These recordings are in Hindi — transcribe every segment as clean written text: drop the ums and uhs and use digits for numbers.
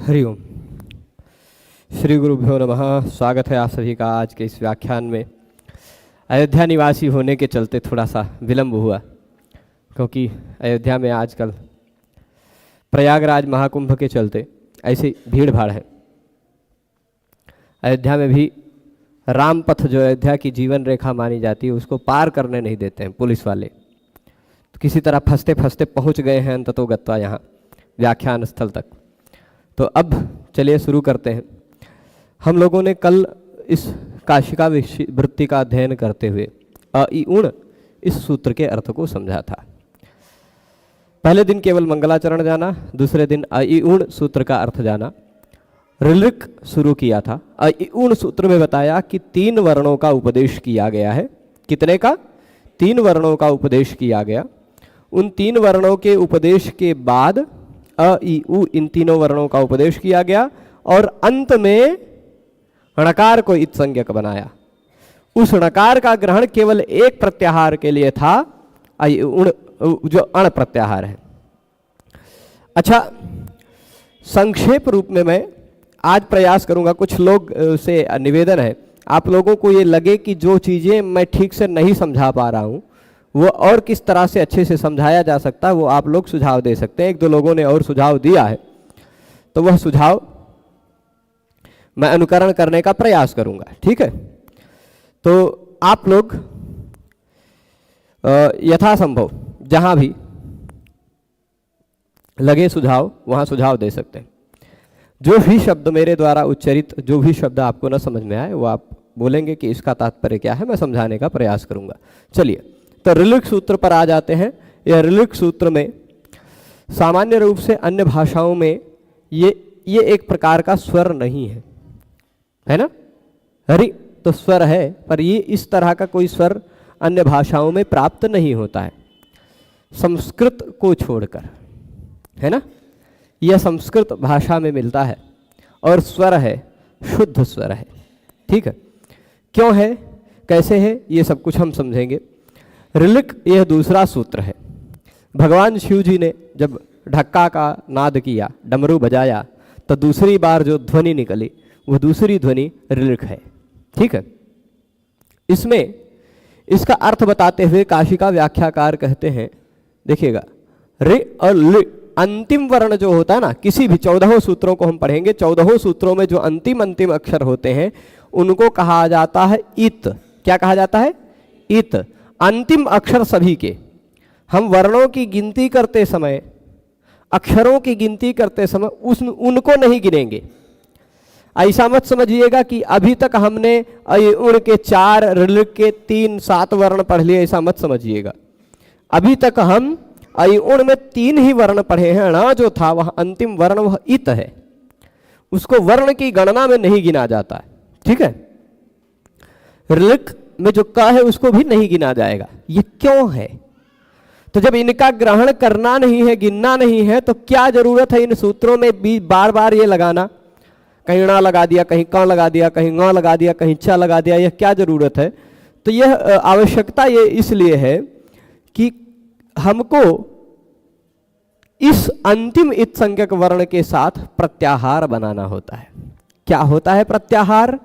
हरिओम। श्री गुरुभ्यो नमः। स्वागत है आप सभी का आज के इस व्याख्यान में। अयोध्या निवासी होने के चलते थोड़ा सा विलंब हुआ, क्योंकि अयोध्या में आजकल प्रयागराज महाकुंभ के चलते ऐसी भीड़ भाड़ है। अयोध्या में भी राम पथ, जो अयोध्या की जीवन रेखा मानी जाती है, उसको पार करने नहीं देते हैं पुलिस वाले। तो किसी तरह फंसते फंसते पहुंच गए हैं अंततो गत्वा यहाँ व्याख्यान स्थल तक। तो अब चलिए शुरू करते हैं। हम लोगों ने कल इस काशिका वृत्ति का अध्ययन करते हुए अ इ उण इस सूत्र के अर्थ को समझा था। पहले दिन केवल मंगलाचरण जाना, दूसरे दिन अ इ उण सूत्र का अर्थ जाना। ऋलिक शुरू किया था। अ इ उण सूत्र में बताया कि 3 वर्णों का उपदेश किया गया है। कितने का? 3 वर्णों का उपदेश किया गया। उन 3 वर्णों के उपदेश के बाद अ इ उ इन तीनों वर्णों का उपदेश किया गया और अंत में णकार को इत संज्ञक बनाया। उस णकार का ग्रहण केवल एक प्रत्याहार के लिए था, अ इ उण, जो अण प्रत्याहार है। अच्छा, संक्षेप रूप में मैं आज प्रयास करूंगा। कुछ लोग से निवेदन है, आप लोगों को ये लगे कि जो चीज़ें मैं ठीक से नहीं समझा पा रहा हूँ वो और किस तरह से अच्छे से समझाया जा सकता है, वो आप लोग सुझाव दे सकते हैं। 1-2 लोगों ने और सुझाव दिया है, तो वह सुझाव मैं अनुकरण करने का प्रयास करूंगा। ठीक है, तो आप लोग यथासंभव जहां भी लगे सुझाव, वहां सुझाव दे सकते हैं। जो भी शब्द मेरे द्वारा उच्चरित, जो भी शब्द आपको न समझ में आए, वो आप बोलेंगे कि इसका तात्पर्य क्या है, मैं समझाने का प्रयास करूंगा। चलिए, तो ऋलिक सूत्र पर आ जाते हैं। यह ऋलिक सूत्र में सामान्य रूप से अन्य भाषाओं में ये एक प्रकार का स्वर नहीं है ना? हरि तो स्वर है, पर ये इस तरह का कोई स्वर अन्य भाषाओं में प्राप्त नहीं होता है, संस्कृत को छोड़कर, है ना? यह संस्कृत भाषा में मिलता है और स्वर है, शुद्ध स्वर है। ठीक है, क्यों है, कैसे है, ये सब कुछ हम समझेंगे। ऋलिक यह दूसरा सूत्र है। भगवान शिव जी ने जब ढक्का का नाद किया, डमरू बजाया, तो दूसरी बार जो ध्वनि निकली वो दूसरी ध्वनि ऋलिक है। ठीक है, इसमें इसका अर्थ बताते हुए काशिका व्याख्याकार कहते हैं, देखिएगा, ऋ और लि अंतिम वर्ण जो होता है ना, किसी भी 14 सूत्रों को हम पढ़ेंगे, 14 सूत्रों में जो अंतिम अक्षर होते हैं उनको कहा जाता है इत। क्या कहा जाता है? इत। अंतिम अक्षर सभी के। हम वर्णों की गिनती करते समय, अक्षरों की गिनती करते समय उनको नहीं गिनेंगे। ऐसा मत समझिएगा कि अभी तक हमने अ इ उण के 4, ऋलिक के 3, 7 वर्ण पढ़ लिए, ऐसा मत समझिएगा। अभी तक हम अ इ उण में 3 ही वर्ण पढ़े हैं। ण जो था वह अंतिम वर्ण, वह इत है, उसको वर्ण की गणना में नहीं गिना जाता है। ठीक है, ऋलिक में जो क है उसको भी नहीं गिना जाएगा। ये क्यों है? तो जब इनका ग्रहण करना नहीं है, गिनना नहीं है, तो क्या जरूरत है इन सूत्रों में भी बार बार ये लगाना? कहीं ण लगा दिया, कहीं क लगा दिया, कहीं ङ लगा दिया, कहीं च लगा दिया, यह क्या जरूरत है? तो यह आवश्यकता ये इसलिए है कि हमको इस अंतिम इत संज्ञक वर्ण के साथ प्रत्याहार बनाना होता है। क्या होता है प्रत्याहार?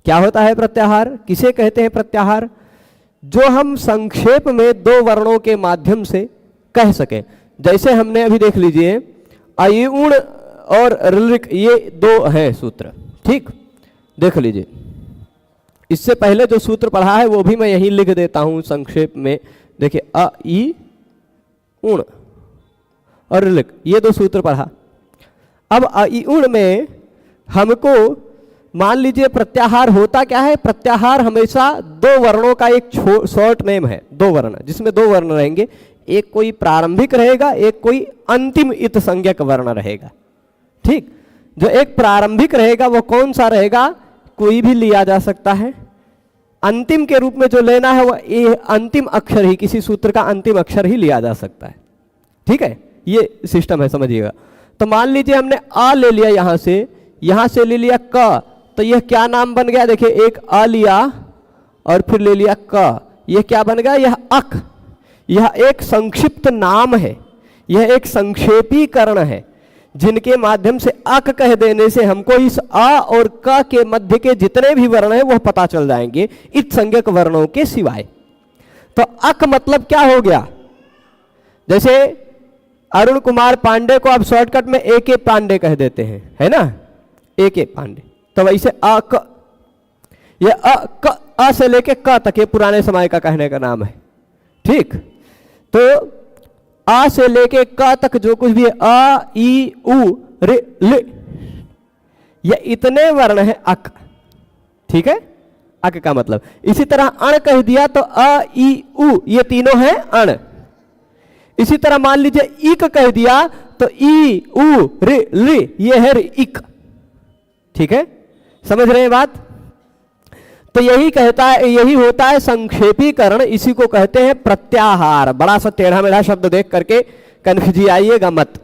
क्या होता है प्रत्याहार? किसे कहते हैं प्रत्याहार? जो हम संक्षेप में 2 वर्णों के माध्यम से कह सकें। जैसे हमने अभी देख लीजिए, अ इ उण और ऋलिक, ये 2 हैं सूत्र। ठीक, देख लीजिए। इससे पहले जो सूत्र पढ़ा है वो भी मैं यहीं लिख देता हूं संक्षेप में। देखिए, अ इ उण और ऋलिक, ये 2 सूत्र पढ़ा। अब अ इ उण में हमको मान लीजिए प्रत्याहार होता क्या है? प्रत्याहार हमेशा 2 वर्णों का एक शॉर्ट नेम है। 2 वर्ण, जिसमें 2 वर्ण रहेंगे, एक कोई प्रारंभिक रहेगा, एक कोई अंतिम इत संज्ञक वर्ण रहेगा। ठीक, जो एक प्रारंभिक रहेगा वो कौन सा रहेगा? कोई भी लिया जा सकता है। अंतिम के रूप में जो लेना है वो ये अंतिम अक्षर ही, किसी सूत्र का अंतिम अक्षर ही लिया जा सकता है। ठीक है, ये सिस्टम है, समझिएगा। तो मान लीजिए हमने आ ले लिया, यहां से ले लिया क, तो यह क्या नाम बन गया? देखिए, एक अ लिया और फिर ले लिया क, यह क्या बन गया? यह अक। यह एक संक्षिप्त नाम है, यह एक संक्षेपीकरण है। जिनके माध्यम से अक कह देने से हमको इस अ और क के मध्य के जितने भी वर्ण हैं वह पता चल जाएंगे, इत संज्ञक वर्णों के सिवाय। तो अक मतलब क्या हो गया? जैसे अरुण कुमार पांडे को आप शॉर्टकट में ए के पांडे कह देते हैं, है ना, ए के पांडे। तो वैसे अक, ये अ से लेके क तक ये पुराने समय का कहने का नाम है, ठीक। तो आ से लेके क तक जो कुछ भी है, अ ई उ रे ले, ये इतने वर्ण है अक, ठीक है, अक का मतलब। इसी तरह अण कह दिया तो अ ई उ ये तीनों हैं अण। इसी तरह मान लीजिए इक कह दिया तो ई उ रे ले ये है इक, ठीक है, समझ रहे हैं बात? तो यही कहता है, यही होता है संक्षेपीकरण, इसी को कहते हैं प्रत्याहार। बड़ा सा टेढ़ा मेढ़ा शब्द देख करके कन्फ्यूज आइएगा मत।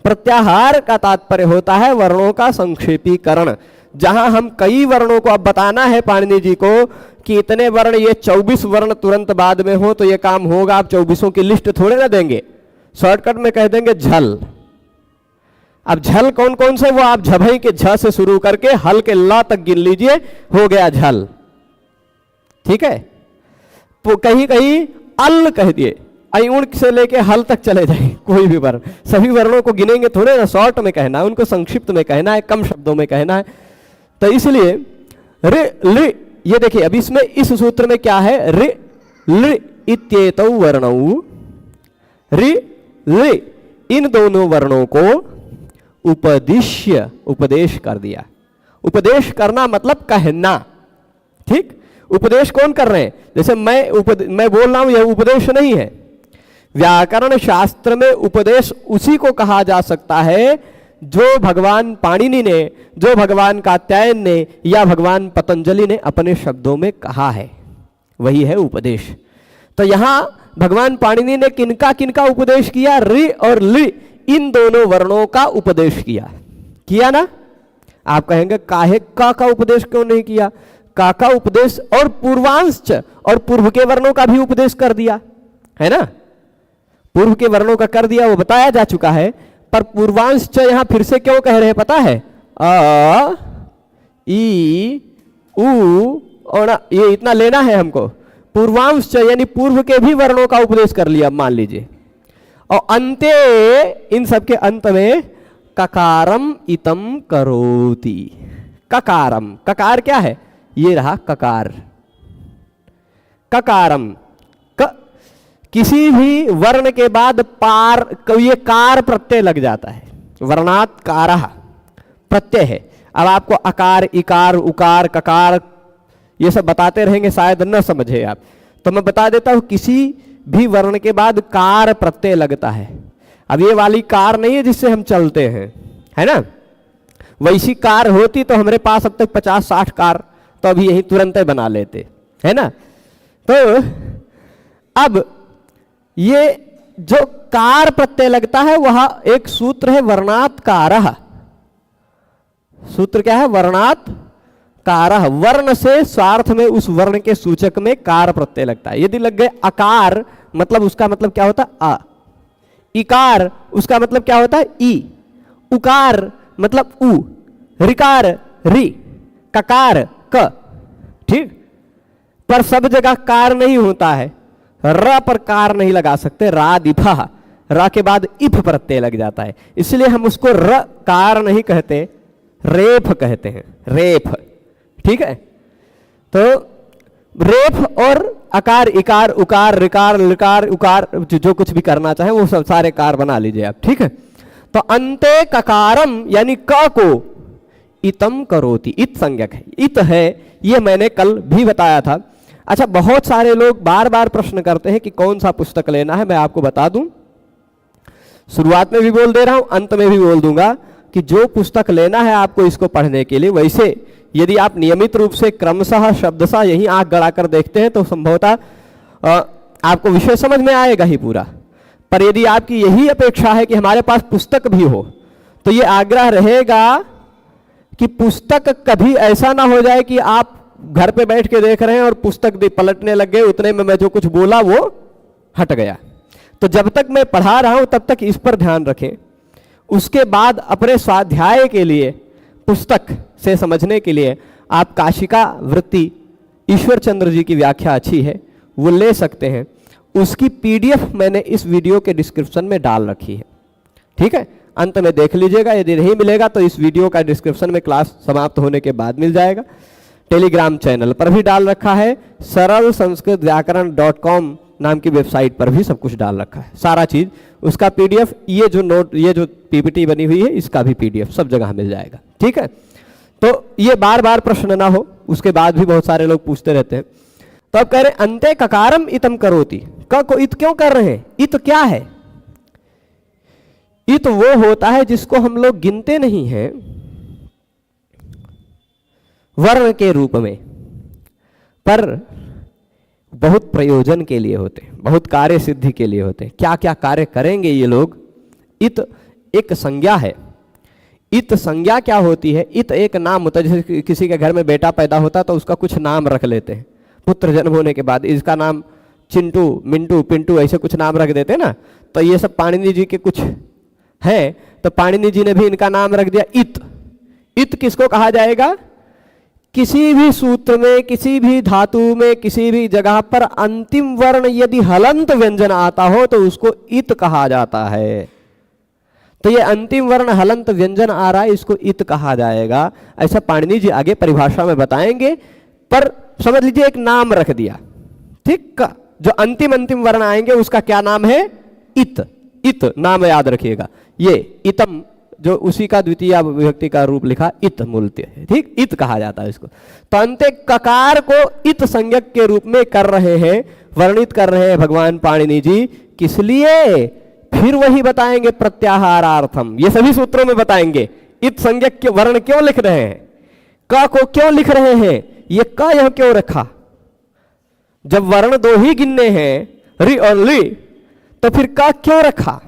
प्रत्याहार का तात्पर्य होता है वर्णों का संक्षेपीकरण। जहां हम कई वर्णों को अब बताना है पाणिनि जी को कि इतने वर्ण, ये 24 वर्ण तुरंत बाद में हो तो ये काम होगा। आप 24 की लिस्ट थोड़े ना देंगे, शॉर्टकट में कह देंगे झल। अब झल कौन कौन से, वो आप झभई के झ से शुरू करके हल के ला तक गिन लीजिए, हो गया झल, ठीक है। तो कहीं कहीं अल कह दिए, अयुण से लेके हल तक चले जाए, कोई भी वर्ण, सभी वर्णों को गिनेंगे थोड़े ना, शॉर्ट में कहना है, उनको संक्षिप्त में कहना है, कम शब्दों में कहना है। तो इसलिए रे ले, ये देखिए अब इसमें इस सूत्र में क्या है, रे ले इत्येतौ वर्णौ, रे ले इन दोनों वर्णों को उपदिश्य, उपदेश कर दिया। उपदेश करना मतलब कहना, ठीक। उपदेश कौन कर रहे हैं? जैसे मैं बोल रहा हूं, यह उपदेश नहीं है। व्याकरण शास्त्र में उपदेश उसी को कहा जा सकता है जो भगवान पाणिनि ने, जो भगवान कात्यायन ने या भगवान पतंजलि ने अपने शब्दों में कहा है, वही है उपदेश। तो यहां भगवान पाणिनि ने किनका किनका उपदेश किया? रि और लि, इन दोनों वर्णों का उपदेश किया ना। आप कहेंगे काहे का उपदेश क्यों नहीं किया? का उपदेश और पूर्वांश और पूर्व के वर्णों का भी उपदेश कर दिया है ना। पूर्व के वर्णों का कर दिया, वो बताया जा चुका है। पर पूर्वांश यहां फिर से क्यों कह रहे हैं पता है? अ ई उ और ये इतना लेना है हमको। पूर्वांश यानी पूर्व के भी वर्णों का उपदेश कर लिया, मान लीजिए। और अंते, इन सबके अंत में ककारम इतम करोति। ककारम, ककार क्या है? ये रहा ककार। ककारम, किसी भी वर्ण के बाद पार, ये कार प्रत्यय लग जाता है, वर्णात् कारः प्रत्यय है। अब आपको अकार, इकार, उकार, ककार ये सब बताते रहेंगे, शायद न समझे आप, तो मैं बता देता हूं किसी भी वर्ण के बाद कार प्रत्यय लगता है। अब ये वाली कार नहीं है जिससे हम चलते हैं, है ना। वैसी कार होती तो हमारे पास अब तक 50-60 कार तो अभी यही तुरंत बना लेते, है ना। तो अब ये जो कार प्रत्यय लगता है वह एक सूत्र है वर्णात् कारः। सूत्र क्या है? वर्णात् कारः। वर्ण से स्वार्थ में उस वर्ण के सूचक में कार प्रत्यय लगता है। यदि लग गए अकार, मतलब उसका मतलब क्या होता है? आ। इकार, उसका मतलब क्या होता है? ई। उकार मतलब उ। ऋकार रि। ककार क, ठीक। पर सब जगह कार नहीं होता है, र पर कार नहीं लगा सकते। रा दिफा, रा के बाद इफ प्रत्यय लग जाता है, इसलिए हम उसको र कार नहीं कहते, रेफ कहते हैं, रेफ, ठीक है। तो रेफ और अकार, इकार, उकार, ऋकार, लकार, उकार, जो कुछ भी करना चाहे वो सब सारे कार बना लीजिए आप, ठीक है। तो अंते ककारम यानी क को इतम करोति, इत संज्ञक है, इत है, ये मैंने कल भी बताया था। अच्छा, बहुत सारे लोग बार बार प्रश्न करते हैं कि कौन सा पुस्तक लेना है। मैं आपको बता दूं, शुरुआत में भी बोल दे रहा हूं, अंत में भी बोल दूंगा कि जो पुस्तक लेना है आपको इसको पढ़ने के लिए, वैसे यदि आप नियमित रूप से क्रमशः शब्दशः यही आंख गड़ाकर देखते हैं तो संभवतः आपको विषय समझ में आएगा ही पूरा। पर यदि आपकी यही अपेक्षा है कि हमारे पास पुस्तक भी हो, तो ये आग्रह रहेगा कि पुस्तक कभी ऐसा ना हो जाए कि आप घर पे बैठ के देख रहे हैं और पुस्तक पलटने लग गए, उतने में मैं जो कुछ बोला वो हट गया। तो जब तक मैं पढ़ा रहा हूं तब तक इस पर ध्यान रखें। उसके बाद अपने स्वाध्याय के लिए पुस्तक से समझने के लिए आप काशिका वृत्ति ईश्वर चंद्र जी की व्याख्या अच्छी है, वो ले सकते हैं। उसकी पीडीएफ मैंने इस वीडियो के डिस्क्रिप्शन में डाल रखी है, ठीक है, अंत में देख लीजिएगा। यदि नहीं मिलेगा तो इस वीडियो का डिस्क्रिप्शन में क्लास समाप्त होने के बाद मिल जाएगा। टेलीग्राम चैनल पर भी डाल रखा है, सरल संस्कृत व्याकरण.com नाम की वेबसाइट पर भी सब कुछ डाल रखा है, सारा चीज उसका पीडीएफ, ये जो पीपीटी बनी हुई है इसका भी पीडीएफ सब जगह मिल जाएगा, ठीक है। तो ये बार बार प्रश्न ना हो, उसके बाद भी बहुत सारे लोग पूछते रहते हैं। तो अब कह रहे अंते ककारम इतम करोति, क को इत क्यों कर रहे हैं? इत क्या है? इत वो होता है जिसको हम लोग गिनते नहीं हैं वर्ण के रूप में, पर बहुत प्रयोजन के लिए होते हैं, बहुत कार्य सिद्धि के लिए होते हैं। क्या क्या कार्य करेंगे ये लोग? इत एक संज्ञा है। इत संज्ञा क्या होती है? इत एक नाम होता है। जैसे किसी के घर में बेटा पैदा होता तो उसका कुछ नाम रख लेते हैं, पुत्र जन्म होने के बाद इसका नाम चिंटू, मिंटू, पिंटू ऐसे कुछ नाम रख देते हैं ना। तो ये सब पाणिनि जी के कुछ है, तो पाणिनि जी ने भी इनका नाम रख दिया इत। इत किसको कहा जाएगा? किसी भी सूत्र में, किसी भी धातु में, किसी भी जगह पर अंतिम वर्ण यदि हलंत व्यंजन आता हो तो उसको इत कहा जाता है। तो ये अंतिम वर्ण हलंत व्यंजन आ रहा है, इसको इत कहा जाएगा। ऐसा पाणिनि जी आगे परिभाषा में बताएंगे, पर समझ लीजिए एक नाम रख दिया, ठीक। जो अंतिम वर्ण आएंगे उसका क्या नाम है? इत। इत नाम याद रखिएगा। ये इतम जो उसी का द्वितीय विभक्ति का रूप लिखा इत मूलतः है, ठीक, इत कहा जाता है इसको। तो अंते ककार को इत संज्ञक के रूप में कर रहे हैं, वर्णित कर रहे हैं भगवान पाणिनि जी। किस लिए? फिर वही बताएंगे प्रत्याहारार्थम, ये सभी सूत्रों में बताएंगे। इत संज्ञक के वर्ण क्यों लिख रहे हैं, क को क्यों लिख रहे हैं, ये क यहां क्यों रखा? जब वर्ण दो ही गिनने हैं, रि और ली, तो फिर क क्यों रखा?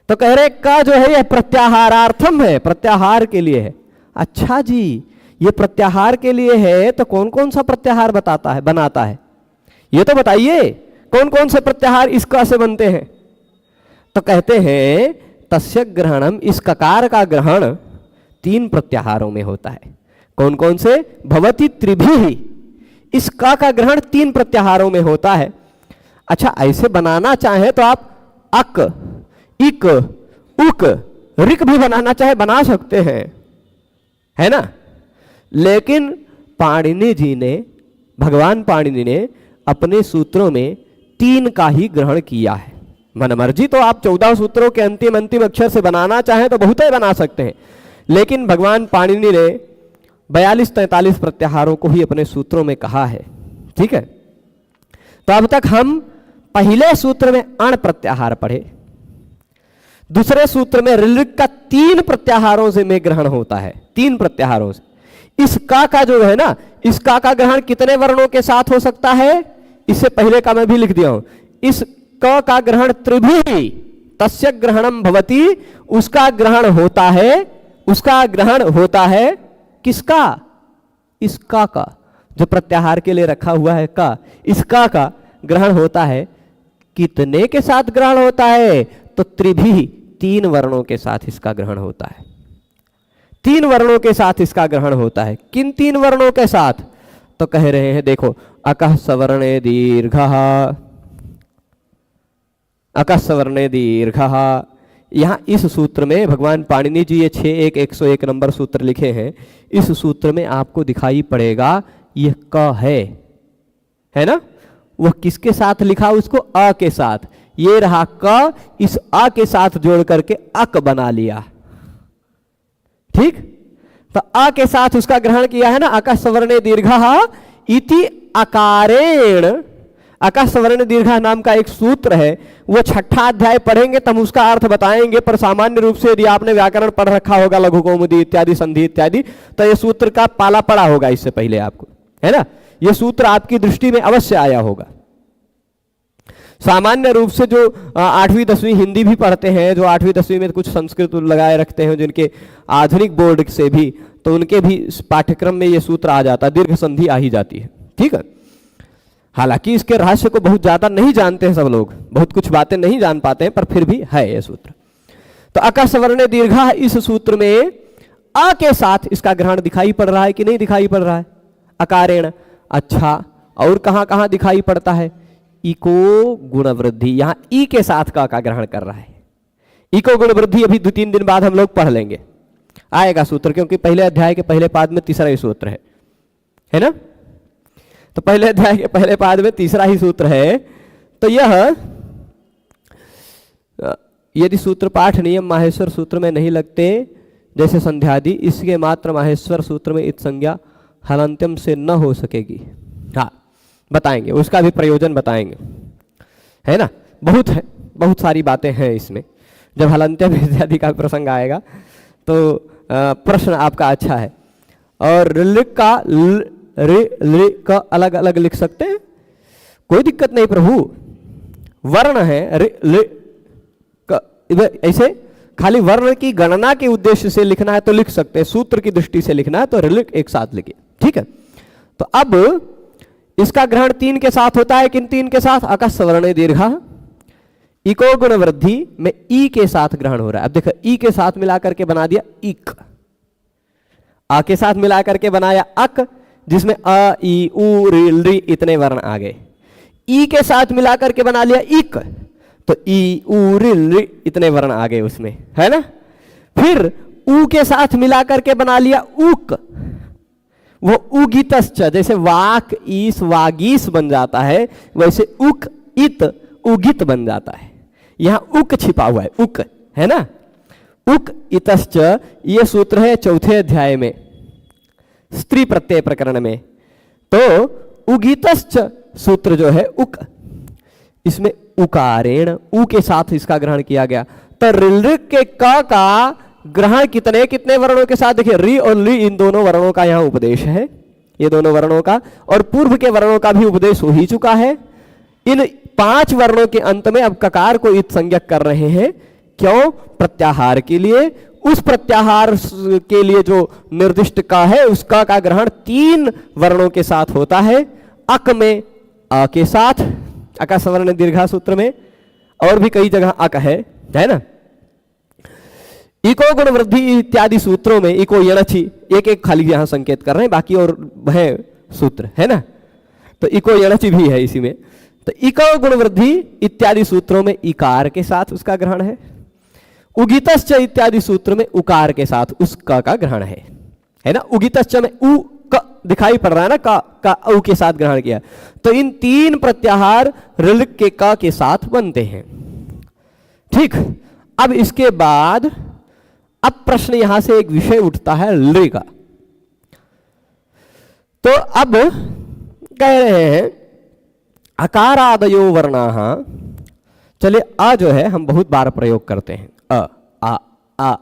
तो कह रहे का जो है यह प्रत्याहारार्थम है, प्रत्याहार के लिए है। अच्छा जी, ये प्रत्याहार के लिए है, तो कौन कौन सा प्रत्याहार बनाता है ये तो बताइए। कौन कौन से प्रत्याहार इस का से बनते हैं? तो कहते हैं तस्य ग्रहणम, इस ककार का ग्रहण 3 प्रत्याहारों में होता है। कौन कौन से? भवति त्रिभिः, इस का ग्रहण 3 प्रत्याहारों में होता है। अच्छा, ऐसे बनाना चाहे तो आप अक, इक, उक, रिक भी बनाना चाहे बना सकते हैं, है ना। लेकिन पाणिनि जी ने, भगवान पाणिनि ने अपने सूत्रों में 3 का ही ग्रहण किया है। मनमर्जी तो आप 14 सूत्रों के अंतिम अक्षर से बनाना चाहें तो बहुत ही बना सकते हैं, लेकिन भगवान पाणिनि ने 42-43 प्रत्याहारों को ही अपने सूत्रों में कहा है, ठीक है। तो अब तक हम पहले सूत्र में अण प्रत्याहार पढ़े, दूसरे सूत्र में ऋलिक का 3 प्रत्याहारों से में ग्रहण होता है, 3 प्रत्याहारों से। इस का जो है ना, इस का ग्रहण कितने वर्णों के साथ हो सकता है? इससे पहले का मैं भी लिख दिया हूं। इस क का ग्रहण त्रिभिः, तस्य ग्रहणम भवति, उसका ग्रहण होता है, उसका ग्रहण होता है किसका? इस का जो प्रत्याहार के लिए रखा हुआ है का, इसका का ग्रहण होता है। कितने के साथ ग्रहण होता है? तो त्रिभिः, 3 वर्णों के साथ इसका ग्रहण होता है। 3 वर्णों के साथ इसका ग्रहण होता है। किन 3 वर्णों के साथ? तो कह रहे हैं देखो, अकः सवर्णे दीर्घः, अकः सवर्णे दीर्घः। यहां इस सूत्र में भगवान पाणिनि जी ये 6.1.101 नंबर सूत्र लिखे हैं। इस सूत्र में आपको दिखाई पड़ेगा यह क है ना, वह किसके साथ लिखा? उसको अ के साथ। ये रहा क, इस आ के साथ जोड़ करके अक बना लिया, ठीक। तो आ के साथ उसका ग्रहण किया है ना, अकः सवर्णे दीर्घः इति अकारेण। अकः सवर्णे दीर्घः नाम का एक सूत्र है, वो 6ठा अध्याय पढ़ेंगे तब उसका अर्थ बताएंगे। पर सामान्य रूप से यदि आपने व्याकरण पढ़ रखा होगा, लघु कौमुदी इत्यादि, संधि इत्यादि, तो ये सूत्र का पाला पड़ा होगा इससे पहले आपको, है ना। ये सूत्र आपकी दृष्टि में अवश्य आया होगा। सामान्य रूप से जो 8वीं 10वीं हिंदी भी पढ़ते हैं, जो 8वीं 10वीं में कुछ संस्कृत लगाए रखते हैं, जिनके आधुनिक बोर्ड से भी, तो उनके भी पाठ्यक्रम में ये सूत्र आ जाता है, दीर्घ संधि आ ही जाती है, ठीक है। हालांकि इसके रहस्य को बहुत ज्यादा नहीं जानते हैं सब लोग, बहुत कुछ बातें नहीं जान पाते हैं, पर फिर भी है ये सूत्र। तो अकस्वर्ण दीर्घा इस सूत्र में अ के साथ इसका ग्रहण दिखाई पड़ रहा है कि नहीं दिखाई पड़ रहा है? अकारेण। अच्छा, और कहां कहां दिखाई पड़ता है? इको गुण वृद्धि, यहां ई के साथ का ग्रहण कर रहा है। इको गुण वृद्धि अभी 2-3 दिन बाद हम लोग पढ़ लेंगे, आएगा सूत्र, क्योंकि पहले अध्याय के पहले पाद में तीसरा ही सूत्र है ना? तो पहले अध्याय के पहले पाद में तीसरा ही सूत्र है। तो यह यदि सूत्र पाठ नियम माहेश्वर सूत्र में नहीं लगते जैसे संध्यादि, इसके मात्र माहेश्वर सूत्र में इत संज्ञा हलंत्यम से न हो सकेगी। हाँ, बताएंगे, उसका भी प्रयोजन बताएंगे, है ना? बहुत है, बहुत सारी बातें हैं इसमें। जब हलंत्यम इत्यादि का प्रसंग आएगा तो प्रश्न आपका अच्छा है। और लिख का रि का अलग अलग लिख सकते हैं, कोई दिक्कत नहीं प्रभु। वर्ण है ऐसे खाली वर्ण की गणना के उद्देश्य से लिखना है तो लिख सकते हैं, सूत्र की दृष्टि से लिखना है तो रिलिक एक साथ लिखिए, ठीक है? तो अब इसका ग्रहण 3 के साथ होता है। किन 3 के साथ? अकस्वर्ण दीर्घा, इको गुण वृद्धि में ई के साथ ग्रहण हो रहा है। अब देखो, ई के साथ मिलाकर के बना दिया इक, आ के साथ मिलाकर के बनाया अक, जिसमें अ ई उ रि इतने वर्ण आ गए। ई के साथ मिलाकर के बना लिया इक, तो ई उ रि इतने वर्ण आ गए उसमें, है ना? फिर उ के साथ मिलाकर के बना लिया उक, वो उगितश्च, जैसे वाक ईस वागीस बन जाता है, वैसे उक इत उगित बन जाता है। यहां उक छिपा हुआ है, उक, है ना? उक इतश्च, ये सूत्र है 4थे अध्याय में स्त्री प्रत्यय प्रकरण में। तो उगितश्च सूत्र जो है उक, इसमें उकारेण उ के साथ इसका ग्रहण किया गया। तो ऋलिक के क का ग्रहण कितने कितने वर्णों के साथ? देखिए, रि और ली, इन दोनों वर्णों का यहां उपदेश है, ये दोनों वर्णों का, और पूर्व के वर्णों का भी उपदेश हो ही चुका है। इन 5 वर्णों के अंत में अब ककार को इत संज्ञक कर रहे हैं। क्यों? प्रत्याहार के लिए। उस प्रत्याहार के लिए जो निर्दिष्ट का है, उसका का ग्रहण 3 वर्णों के साथ होता है। अक में अ के साथ, अकस्वर्ण दीर्घा सूत्र में, और भी कई जगह अक है ना? इको गुण वृद्धि इत्यादि सूत्रों में इको यणचि, एक एक खाली यहां संकेत कर रहे हैं, बाकी और है सूत्र, है ना? तो इको यणचि भी है इसी में। तो इको गुण वृद्धि इत्यादि सूत्रों में इकार के साथ उसका ग्रहण है। उगितश्च इत्यादि सूत्र में उकार के साथ उसका का ग्रहण है ना? उगितश्च में उ क दिखाई पड़ रहा है ना, का उ के साथ ग्रहण किया। तो इन 3 प्रत्याहार ऋलिक के क के साथ बनते हैं, ठीक? अब इसके बाद अब प्रश्न यहां से एक विषय उठता है लृ का। तो अब कह रहे हैं अकारादयो वर्णाः, चलिए अ जो है हम बहुत बार प्रयोग करते हैं, अ आ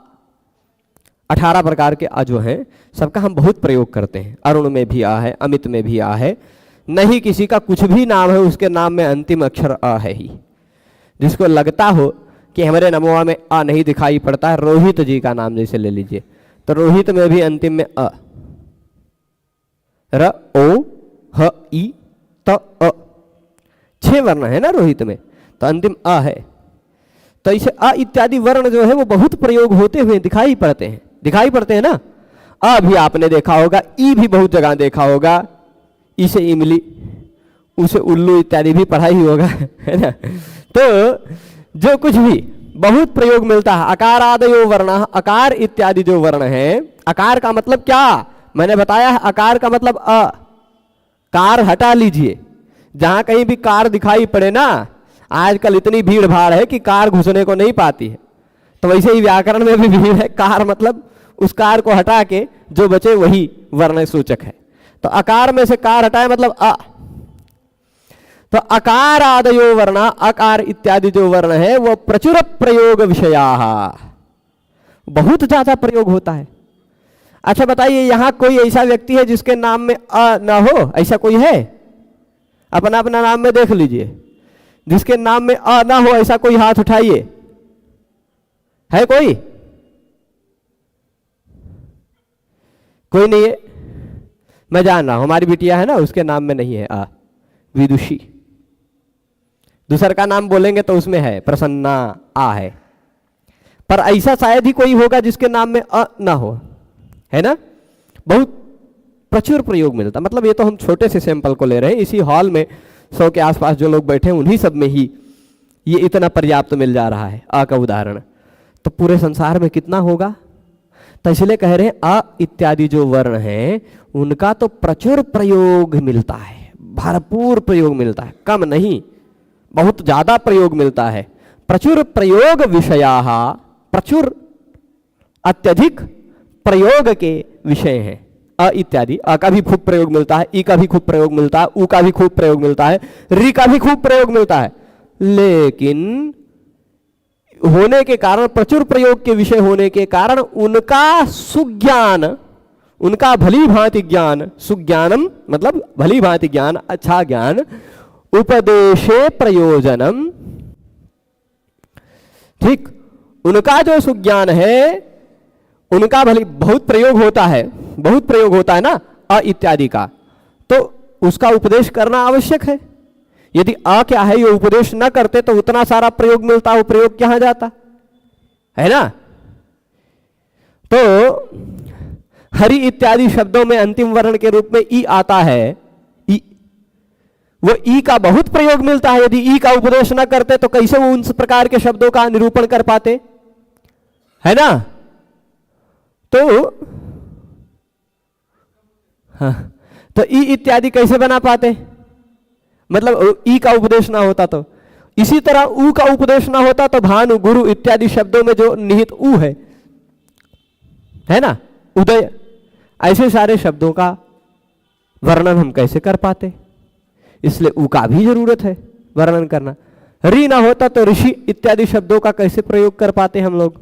18 प्रकार के अ जो हैं सबका हम बहुत प्रयोग करते हैं। अरुण में भी आ है, अमित में भी आ है, नहीं किसी का कुछ भी नाम है उसके नाम में अंतिम अक्षर अ है ही। जिसको लगता हो कि हमारे नमोआ में अ नहीं दिखाई पड़ता है, रोहित जी का नाम जैसे ले लीजिए, तो रोहित में भी अंतिम में अ, र ओ ह ई त अ, 6 वर्ण है ना रोहित में, तो अंतिम अ है। तो इसे अ इत्यादि वर्ण जो है वो बहुत प्रयोग होते हुए दिखाई पड़ते हैं ना। अ भी आपने देखा होगा, ई भी बहुत जगह देखा होगा, ई से इमली, उसे उल्लू इत्यादि भी पढ़ा ही होगा, है ना? तो जो कुछ भी बहुत प्रयोग मिलता है। अकारादयो वर्ण, अकार इत्यादि जो वर्ण है, अकार का मतलब क्या मैंने बताया है, अकार का मतलब अ, कार हटा लीजिए, जहां कहीं भी कार दिखाई पड़े ना, आजकल इतनी भीड़ भाड़ है कि कार घुसने को नहीं पाती है, तो वैसे ही व्याकरण में भी भीड़ है। कार मतलब उस कार को हटा के जो बचे वही वर्ण सूचक है। तो अकार में से कार हटाए मतलब अ। तो अकार आदयो वर्ण, अकार इत्यादि जो वर्ण है वो प्रचुर प्रयोग विषया, बहुत ज्यादा प्रयोग होता है। अच्छा बताइए, यहां कोई ऐसा व्यक्ति है जिसके नाम में अ ना हो? ऐसा कोई है? अपना अपना नाम में देख लीजिए, जिसके नाम में अ ना हो ऐसा कोई हाथ उठाइए। है कोई? कोई नहीं है? मैं जान रहा हूं, हमारी बिटिया है ना, उसके नाम में नहीं है अ, विदुषी। दूसर का नाम बोलेंगे तो उसमें है, प्रसन्ना आ है। पर ऐसा शायद ही कोई होगा जिसके नाम में अ ना हो, है ना। बहुत प्रचुर प्रयोग मिलता, मतलब ये तो हम छोटे से सैंपल को ले रहे हैं, इसी हॉल में 100 के आसपास जो लोग बैठे हैं उन्हीं सब में ही ये इतना पर्याप्त मिल जा रहा है अ का उदाहरण। तो पूरे संसार में कितना होगा। तो इसलिए कह रहे हैं अ इत्यादि जो वर्ण हैं उनका तो प्रचुर प्रयोग मिलता है, भरपूर प्रयोग मिलता है, कम नहीं, बहुत ज्यादा प्रयोग मिलता है। प्रचुर प्रयोग विषयाः, प्रचुर अत्यधिक प्रयोग के विषय हैं अ इत्यादि। अ का भी खूब प्रयोग मिलता है, ई का भी खूब प्रयोग मिलता है, उ का भी खूब प्रयोग मिलता है, री का भी खूब प्रयोग मिलता है। लेकिन होने के कारण, प्रचुर प्रयोग के विषय होने के कारण उनका सुज्ञान, उनका भली भांति ज्ञान, सुज्ञानम मतलब भली भांति ज्ञान, अच्छा ज्ञान, उपदेशे प्रयोजनम, ठीक, उनका जो सुज्ञान है उनका भली बहुत प्रयोग होता है, बहुत प्रयोग होता है ना अ इत्यादि का, तो उसका उपदेश करना आवश्यक है। यदि अ क्या है ये उपदेश न करते तो उतना सारा प्रयोग मिलता, वो प्रयोग कहां जाता, है ना। तो हरि इत्यादि शब्दों में अंतिम वर्ण के रूप में ई आता है, ई, वो ई का बहुत प्रयोग मिलता है। यदि ई का उपदेश न करते तो कैसे वो उन प्रकार के शब्दों का निरूपण कर पाते, है ना। तो हाँ, तो ई इत्यादि कैसे बना पाते, मतलब ई का उपदेश ना होता तो। इसी तरह उ का उपदेश ना होता तो भानु गुरु इत्यादि शब्दों में जो निहित उ है ना, उदय, ऐसे सारे शब्दों का वर्णन हम कैसे कर पाते। इसलिए उ का भी जरूरत है वर्णन करना। री ना होता तो ऋषि इत्यादि शब्दों का कैसे प्रयोग कर पाते हम लोग,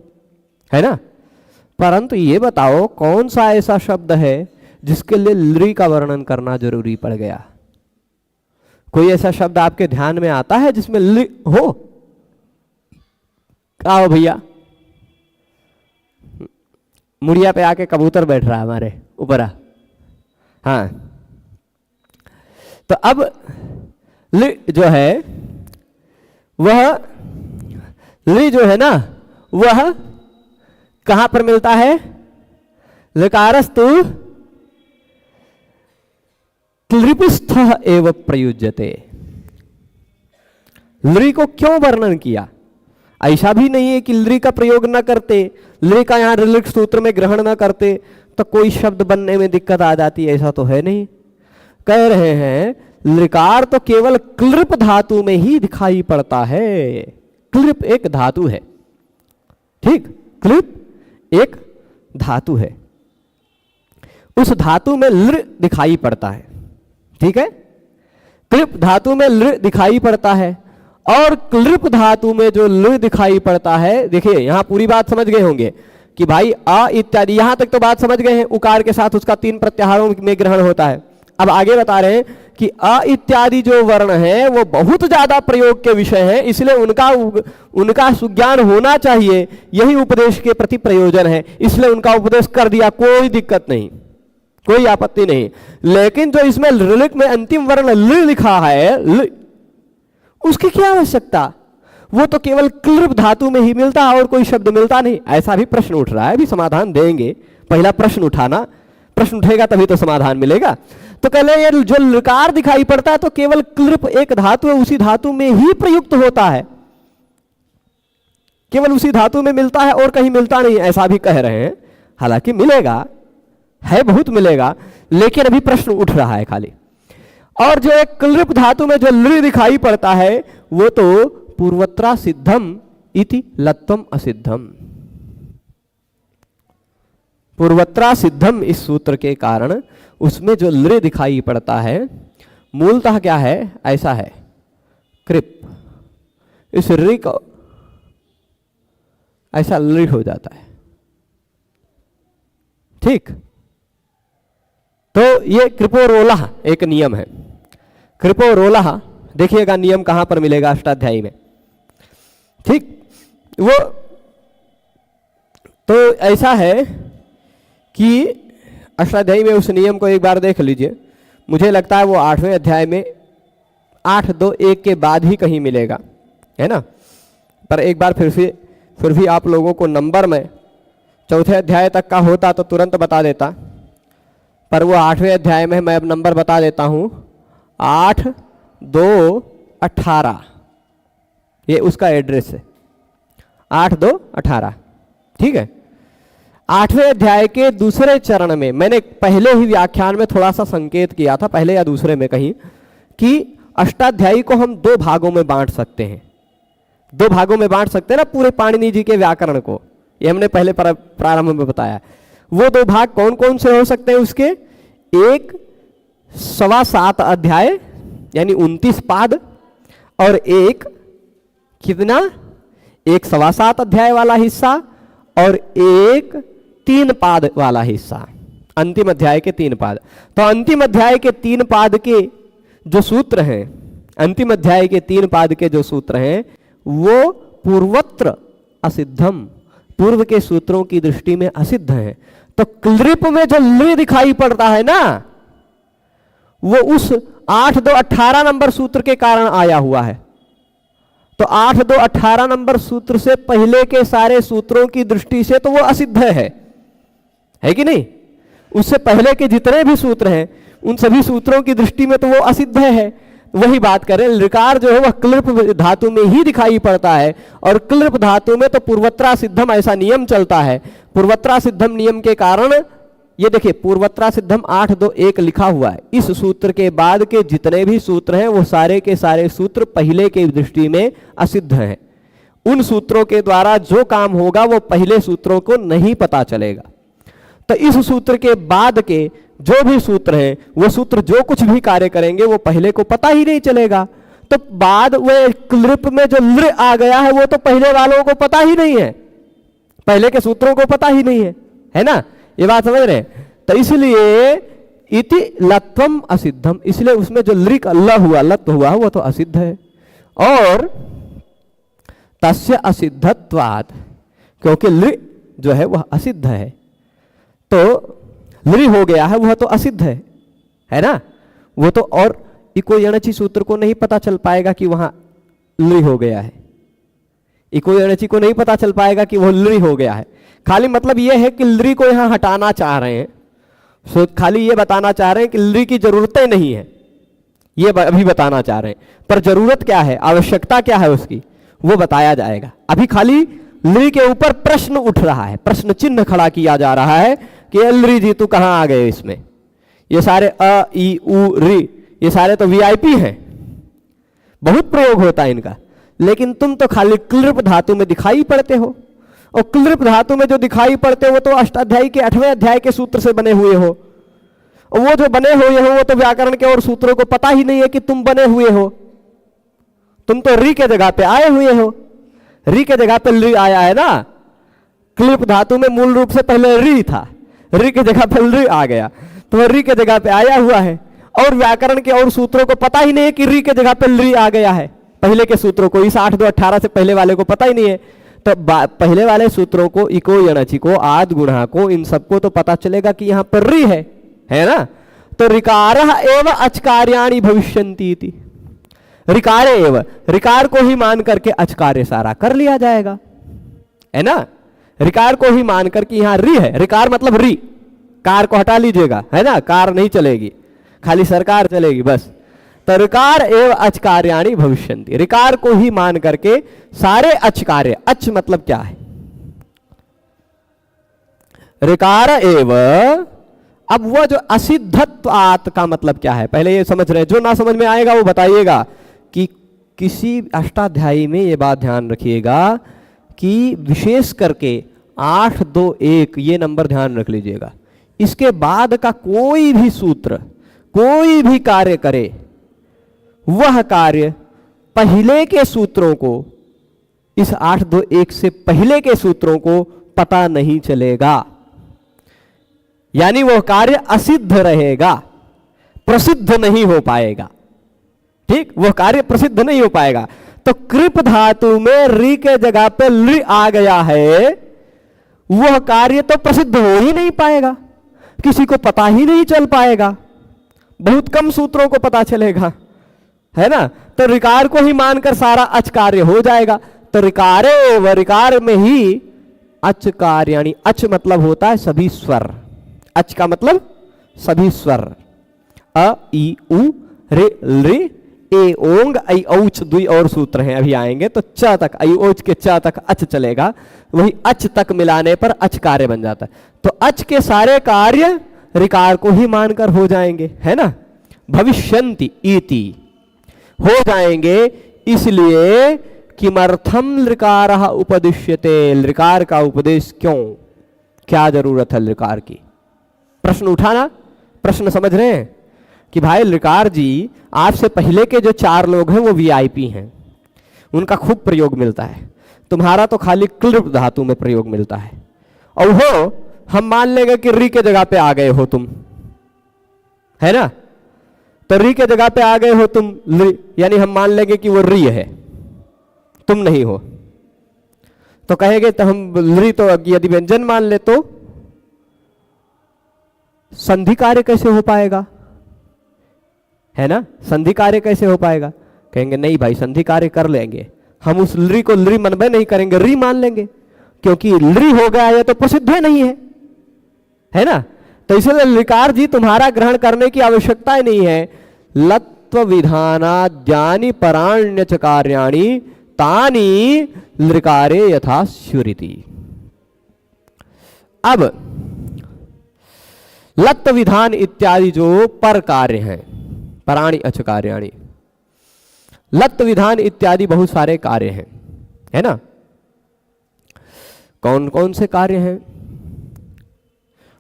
है ना। परंतु ये बताओ कौन सा ऐसा शब्द है जिसके लिए लृ का वर्णन करना जरूरी पड़ गया। कोई ऐसा शब्द आपके ध्यान में आता है जिसमें लृ हो? आओ भैया, मुड़िया पे आके कबूतर बैठ रहा है हमारे ऊपर। हाँ, तो अब लृ जो है वह, लृ जो है ना वह कहां पर मिलता है, लकारस्तु क्लृपस्थः एव प्रयुज्यते। लृ को क्यों वर्णन किया? ऐसा भी नहीं है कि लृ का प्रयोग न करते, लृ का यहां ऋलिक सूत्र में ग्रहण न करते तो कोई शब्द बनने में दिक्कत आ जाती, ऐसा तो है नहीं। कह रहे हैं लृकार तो केवल क्लृप धातु में ही दिखाई पड़ता है। क्लृप एक धातु है, ठीक, क्लृप एक धातु है, उस धातु में लृ दिखाई पड़ता है, ठीक है। क्लिप धातु में लृ दिखाई पड़ता है और क्लिप धातु में जो लृ दिखाई पड़ता है, देखिए यहां पूरी बात समझ गए होंगे कि भाई अ इत्यादि, यहां तक तो बात समझ गए हैं। उकार के साथ उसका 3 प्रत्याहारों में ग्रहण होता है। अब आगे बता रहे हैं कि अ इत्यादि जो वर्ण है वो बहुत ज्यादा प्रयोग के विषय हैं, इसलिए उनका सुज्ञान होना चाहिए, यही उपदेश के प्रति प्रयोजन है, इसलिए उनका उपदेश कर दिया, कोई दिक्कत नहीं, कोई आपत्ति नहीं। लेकिन जो इसमें ऋलिक में अंतिम वर्ण लृ लिखा है, उसकी क्या आवश्यकता, वो तो केवल क्लृप धातु में ही मिलता है और कोई शब्द मिलता नहीं। ऐसा भी प्रश्न उठ रहा है, अभी समाधान देंगे, पहला प्रश्न उठाना, प्रश्न उठेगा तभी तो समाधान मिलेगा। तो कह ले जो लकार दिखाई पड़ता है तो केवल क्लृप एक धातु है, उसी धातु में ही प्रयुक्त होता है, केवल उसी धातु में मिलता है और कहीं मिलता नहीं, ऐसा भी कह रहे हैं। हालांकि मिलेगा, है बहुत मिलेगा, लेकिन अभी प्रश्न उठ रहा है खाली। और जो एक क्लृप धातु में जो लृ दिखाई पड़ता है वो तो पूर्वत्रा सिद्धम इति लत्वम असिद्धम, पूर्वत्रा सिद्धम इस सूत्र के कारण उसमें जो लृ दिखाई पड़ता है मूलतः क्या है, ऐसा है कृप, इस ऋ को ऐसा लृ हो जाता है, ठीक। तो ये कृपोरोला एक नियम है, कृपोरोला, देखिएगा नियम कहां पर मिलेगा, अष्टाध्यायी में, ठीक। वो तो ऐसा है कि अष्टाध्यायी में उस नियम को एक बार देख लीजिए, मुझे लगता है वो 8वें अध्याय में 8.2.1 के बाद ही कहीं मिलेगा, है ना। पर एक बार फिर भी आप लोगों को नंबर में चौथे अध्याय तक का होता तो तुरंत बता देता, पर वो 8वें अध्याय में मैं अब नंबर बता देता हूँ। 8, 2, 18 ये उसका एड्रेस है, 8, 2, 18। ठीक है। 8वें अध्याय के दूसरे चरण में मैंने पहले ही व्याख्यान में थोड़ा सा संकेत किया था, पहले या दूसरे में कहीं, कि अष्टाध्यायी को हम 2 भागों में बांट सकते हैं। 2 भागों में बांट सकते हैं ना पूरे पाणिनि जी के व्याकरण को, ये हमने पहले प्रारंभ में बताया। वो 2 भाग कौन कौन से हो सकते हैं उसके? एक 7.25 अध्याय यानी 29 पाद, और एक कितना? एक 7.25 अध्याय वाला हिस्सा और एक 3 पाद वाला हिस्सा, अंतिम अध्याय के 3 पाद। तो अंतिम अध्याय के 3 पाद के जो सूत्र हैं, अंतिम अध्याय के 3 पाद के जो सूत्र हैं वो पूर्वत्र असिद्धम, पूर्व के सूत्रों की दृष्टि में असिद्ध है। तो क्लृप में जो लृ दिखाई पड़ता है ना, वो उस 8, 2, 18 नंबर सूत्र के कारण आया हुआ है। तो 8, 2, 18 नंबर सूत्र से पहले के सारे सूत्रों की दृष्टि से तो वो असिद्ध है कि नहीं? उससे पहले के जितने भी सूत्र हैं उन सभी सूत्रों की दृष्टि में तो वो असिद्ध है। वही बात करें, लृकार जो है वह क्लृप धातु में ही दिखाई पड़ता है, और क्लृप धातु में तो पूर्वत्रा सिद्धम ऐसा नियम चलता है। पूर्वत्रा सिद्धम नियम के कारण ये देखिए पूर्वत्रा सिद्धम 8, 2, 1 लिखा हुआ है। इस सूत्र के बाद के जितने भी सूत्र हैं वो सारे के सारे सूत्र पहले के दृष्टि में असिद्ध हैं। उन सूत्रों के द्वारा जो काम होगा वो पहले सूत्रों को नहीं पता चलेगा। तो इस सूत्र के बाद के जो भी सूत्र हैं वो सूत्र जो कुछ भी कार्य करेंगे वो पहले को पता ही नहीं चलेगा। तो बाद वे क्लृप में जो लृ आ गया है वो तो पहले वालों को पता ही नहीं है, पहले के सूत्रों को पता ही नहीं है ना? ये बात समझ रहे हैं? तो इसलिए इति लत्वम असिद्धम, इसलिए उसमें जो लृ का ल हुआ, लत्व हुआ, वो तो असिद्ध है। और तस्य असिद्धत्वात्, क्योंकि लृ जो है वह असिद्ध है, तो लृ हो गया है वह तो असिद्ध है ना? वो तो और इको यणचि सूत्र को नहीं पता चल पाएगा कि वहां लृ हो गया है, इको यणचि को नहीं पता चल पाएगा कि वह लृ हो गया है। खाली मतलब यह है कि लृ को यहां हटाना चाह रहे हैं, सो खाली ये बताना चाह रहे हैं कि लृ की जरूरतें नहीं है, ये अभी बताना चाह रहे हैं। पर जरूरत क्या है, आवश्यकता क्या है उसकी, वो बताया जाएगा। अभी खाली लृ के ऊपर प्रश्न उठ रहा है, प्रश्न चिन्ह खड़ा किया जा रहा है कि लृ जी तू कहां आ गए इसमें। ये सारे अ, ई, उ, ऋ ये सारे तो वीआईपी हैं, बहुत प्रयोग होता है इनका, लेकिन तुम तो खाली क्लृप धातु में दिखाई पड़ते हो, और क्लृप धातु में जो दिखाई पड़ते हो वो तो अष्टाध्यायी के 8वें अध्याय के सूत्र से बने हुए हो, और वो जो बने हुए हो वो तो व्याकरण के और सूत्रों को पता ही नहीं है कि तुम बने हुए हो। तुम तो री के जगह पे आए हुए हो, री के जगह पे लृ आया है ना। क्लृप धातु में मूल रूप से पहले री था, री के जगह पे लृ आ गया, तो री के जगह पे आया हुआ है, और व्याकरण के और सूत्रों को पता ही नहीं है कि री के जगह पे लृ आ गया है। पहले के सूत्रों को, इस 8, 2, 18 से पहले वाले को पता ही नहीं है। तो पहले वाले सूत्रों को, इको यणचि को, आद गुणा को, इन सबको तो पता चलेगा कि यहां पर री है ना। तो ऋकारः एव अचकार्याणि भविष्यन्ति इति, ऋकारे एव, ऋकार को ही मान करके अचकार्य सारा कर लिया जाएगा, है ना। ऋकार को ही मान करके यहां री है, ऋकार मतलब री, कार को हटा लीजिएगा, है ना, कार नहीं चलेगी, खाली सरकार चलेगी बस। तो ऋकार एव अचकार्याणि भविष्यन्ति, ऋकार को ही मान करके सारे अचकार्य, अच मतलब क्या है, ऋकार एव। अब वह जो असिद्धत्वात् का मतलब क्या है, पहले ये समझ रहे हैं, जो ना समझ में आएगा वो बताइएगा। कि किसी अष्टाध्यायी में ये बात ध्यान रखिएगा कि विशेष करके 8, 2, 1 ये नंबर ध्यान रख लीजिएगा। इसके बाद का कोई भी सूत्र, कोई भी कार्य करे, वह कार्य पहले के सूत्रों को, इस 8, 2, 1 से पहले के सूत्रों को पता नहीं चलेगा, यानी वह कार्य असिद्ध रहेगा, प्रसिद्ध नहीं हो पाएगा। ठीक, वह कार्य प्रसिद्ध नहीं हो पाएगा। तो कृप धातु में री के जगह पे लृ आ गया है, वह कार्य तो प्रसिद्ध हो ही नहीं पाएगा, किसी को पता ही नहीं चल पाएगा, बहुत कम सूत्रों को पता चलेगा, है ना। तो ऋकार को ही मानकर सारा अच कार्य हो जाएगा। तो ऋकारे व ऋकार में ही अच कार्याणि, अच मतलब होता है सभी स्वर, अच का मतलब सभी स्वर, अ ई उ रे रे ए ओंग ऐ औच, दुई और सूत्र हैं अभी आएंगे, तो च तक ऐ औच के च तक अच चलेगा, वही अच तक मिलाने पर अच कार्य बन जाता है। तो अच के सारे कार्य ऋकार को ही मानकर हो जाएंगे, है ना। भविष्यन्ति इति हो जाएंगे, इसलिए किमर्थम ऋकारः उपदिश्यते, ऋकार का उपदेश क्यों, क्या जरूरत है ऋकार की। प्रश्न उठाना, प्रश्न समझ रहे हैं कि भाई ऋकार जी आपसे पहले के जो 4 लोग हैं वो वीआईपी हैं, उनका खूब प्रयोग मिलता है, तुम्हारा तो खाली क्लिप धातु में प्रयोग मिलता है। और वो हम मान लेंगे कि री के जगह पे आ गए हो तुम, है ना, तो री के जगह पे आ गए हो तुम, यानी हम मान लेंगे कि वो री है, तुम नहीं हो, तो कहेंगे तो हम री, तो यदि व्यंजन मान ले तो संधि कार्य कैसे हो पाएगा, है ना, संधि कार्य कैसे हो पाएगा। कहेंगे नहीं भाई संधि कार्य कर लेंगे, हम उस ली को ली मनबे नहीं करेंगे, री मान लेंगे, क्योंकि ली हो गया है तो प्रसिद्ध नहीं है ना। तो इसलिए ऋकार जी तुम्हारा ग्रहण करने की आवश्यकता ही नहीं है। लत्व विधानाद्यानि पराण्यच कार्याणि तानि ऋकारे यथा स्युरिति। अब लत्व विधान इत्यादि जो पर कार्य हैं, पराणि अच कार्याणि, लत्व विधान इत्यादि बहुत सारे कार्य हैं, है ना। कौन कौन से कार्य हैं,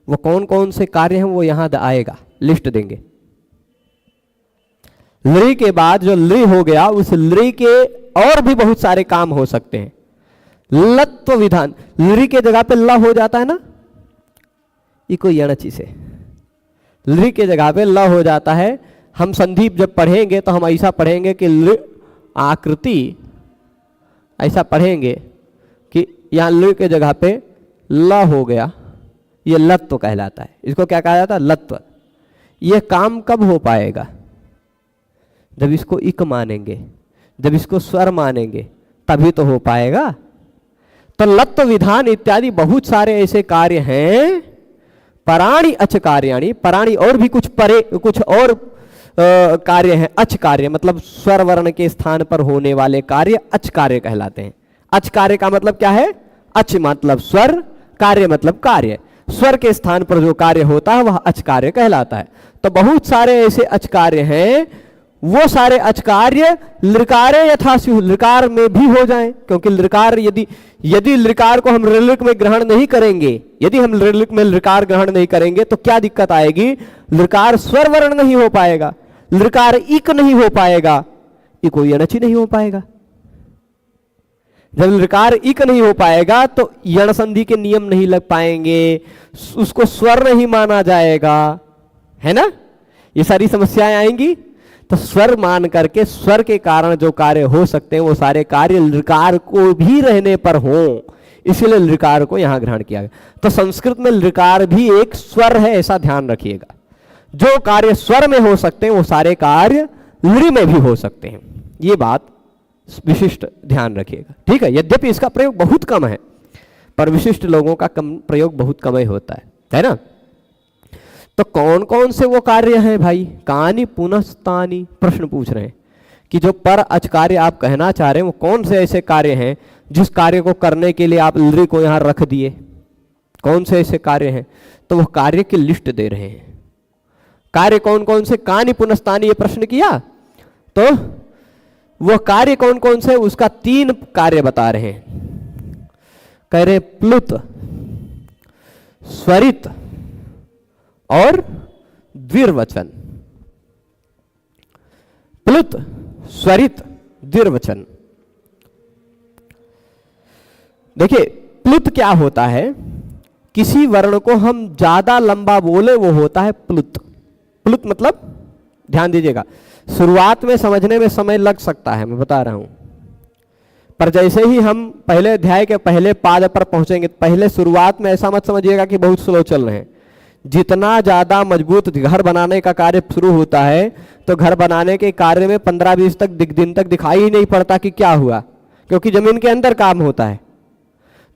वो कौन कौन से कार्य हैं वो यहां आएगा, लिस्ट देंगे। लृ के बाद जो लृ हो गया, उस लृ के और भी बहुत सारे काम हो सकते हैं। लत्व विधान, लृ के जगह पे ल हो जाता है ना, इको यणचि से लृ के जगह पे ल हो जाता है। हम संधि जब पढ़ेंगे तो हम ऐसा पढ़ेंगे कि लृ आकृति, ऐसा पढ़ेंगे कि यहाँ लृ के जगह पे ल हो गया, ये लत्व कहलाता है। इसको क्या कहा जाता है, लत्व। ये काम कब हो पाएगा, जब इसको इक मानेंगे, जब इसको स्वर मानेंगे, तभी तो हो पाएगा। तो लत्व विधान इत्यादि बहुत सारे ऐसे कार्य हैं। पराणि अच कार्याणि, पराणि और भी कुछ परे कुछ और कार्य हैं। अच कार्य मतलब स्वर वर्ण के स्थान पर होने वाले कार्य अच कार्य कहलाते हैं। अच कार्य का मतलब क्या है, अच मतलब स्वर, कार्य मतलब कार्य, स्वर के स्थान पर जो कार्य होता है वह अच कार्य कहलाता है। तो बहुत सारे ऐसे अच कार्य हैं, वो सारे अच कार्य लृकारे यथा स्युः, लृकार में भी हो जाएं, क्योंकि लृकार यदि लृकार को हम ऋलिक में ग्रहण नहीं करेंगे, यदि हम ऋलिक में लृकार ग्रहण नहीं करेंगे तो क्या दिक्कत आएगी, लृकार स्वर वर्ण नहीं हो पाएगा, लृकार इक नहीं हो पाएगा, इको यणचि नहीं हो पाएगा। जब लृकार इक नहीं हो पाएगा तो यण संधि के नियम नहीं लग पाएंगे, उसको स्वर नहीं माना जाएगा, है ना। ये सारी समस्याएं आएंगी। तो स्वर मान करके स्वर के कारण जो कार्य हो सकते हैं वो सारे कार्य लृकार को भी रहने पर हो, इसलिए लृकार को यहां ग्रहण किया गया। तो संस्कृत में लृकार भी एक स्वर है, ऐसा ध्यान रखिएगा। जो कार्य स्वर में हो सकते हैं वो सारे कार्य लृ में भी हो सकते हैं, ये बात विशिष्ट ध्यान रखिएगा, ठीक है। यद्यपि इसका प्रयोग बहुत कम है, पर विशिष्ट लोगों का प्रयोग बहुत कम ही होता है ना। तो कौन कौन से वो कार्य हैं भाई, कानि पुनस्तानि, प्रश्न पूछ रहे हैं कि जो पर अच कार्य आप कहना चाह रहे हैं वो कौन से ऐसे कार्य हैं जिस कार्य को करने के लिए आप लृ को यहां रख दिए, कौन से ऐसे कार्य हैं। तो वो कार्य की लिस्ट दे रहे हैं, कार्य कौन कौन से, कानि पुनस्तानि ये प्रश्न किया तो वो कार्य कौन कौन से, उसका 3 कार्य बता रहे हैं। कह रहे प्लुत, स्वरित और द्विर्वचन। प्लुत, स्वरित, द्विर्वचन। देखिए प्लुत क्या होता है, किसी वर्ण को हम ज्यादा लंबा बोले वो होता है प्लुत। प्लुत मतलब ध्यान दीजिएगा, शुरुआत में समझने में समय लग सकता है, मैं बता रहा हूं, पर जैसे ही हम पहले अध्याय के पहले पाद पर पहुंचेंगे, पहले शुरुआत में ऐसा मत समझिएगा कि बहुत स्लो चल रहे हैं। जितना ज्यादा मजबूत घर बनाने का कार्य शुरू होता है तो घर बनाने के कार्य में 15-20 दिन तक दिखाई ही नहीं पड़ता कि क्या हुआ, क्योंकि जमीन के अंदर काम होता है।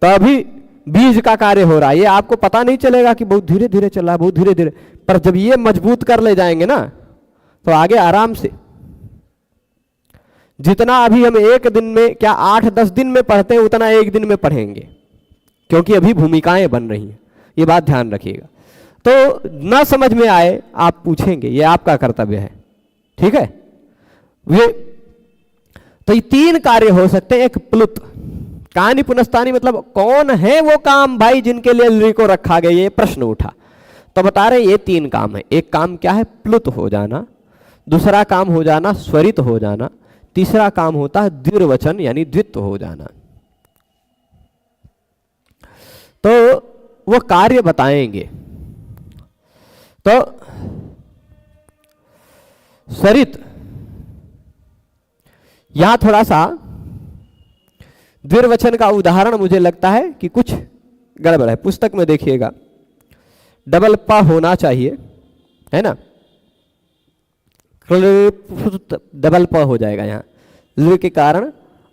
तो अभी बीज का कार्य हो रहा है, ये आपको पता नहीं चलेगा कि बहुत धीरे धीरे चल रहा है, बहुत धीरे धीरे, पर जब ये मजबूत कर ले जाएंगे ना तो आगे आराम से, जितना अभी हम एक दिन में क्या 8-10 दिन में पढ़ते हैं उतना एक दिन में पढ़ेंगे, क्योंकि अभी भूमिकाएं बन रही हैं, ये बात ध्यान रखिएगा। तो ना समझ में आए आप पूछेंगे, ये आपका कर्तव्य है, ठीक है। ये तो ये 3 कार्य हो सकते हैं। एक प्लुत, कहानी पुनस्तानी मतलब कौन है वो काम भाई जिनके लिए लृ को रखा गया, ये प्रश्न उठा। तो बता रहे ये 3 काम है। एक काम क्या है? प्लुत हो जाना। दूसरा काम हो जाना स्वरित हो जाना। तीसरा काम होता है द्विर्वचन यानी द्वित्व हो जाना। तो वो कार्य बताएंगे। तो स्वरित, यहां थोड़ा सा द्विर्वचन का उदाहरण मुझे लगता है कि कुछ गड़बड़ है। पुस्तक में देखिएगा डबल प होना चाहिए, है ना, डबल प हो जाएगा यहाँ ल के कारण।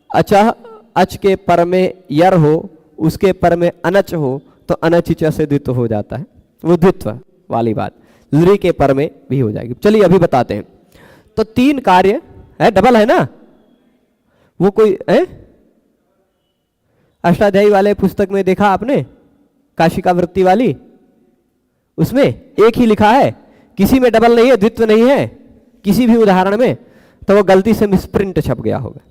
अचह, अच के पर में यर हो, उसके पर में अनच हो तो अनचिच से द्वित्व हो जाता है, वो द्वित्व वाली बात। ल के पर में भी हो जाएगी। चलिए अभी बताते हैं। तो 3 कार्य है, डबल है ना, वो कोई है अष्टाध्यायी वाले पुस्तक में देखा आपने, काशिका वृत्ति वाली, उसमें एक ही लिखा है, किसी में डबल नहीं है, द्वित्व नहीं है किसी भी उदाहरण में, तो वो गलती से मिसप्रिंट छप गया होगा।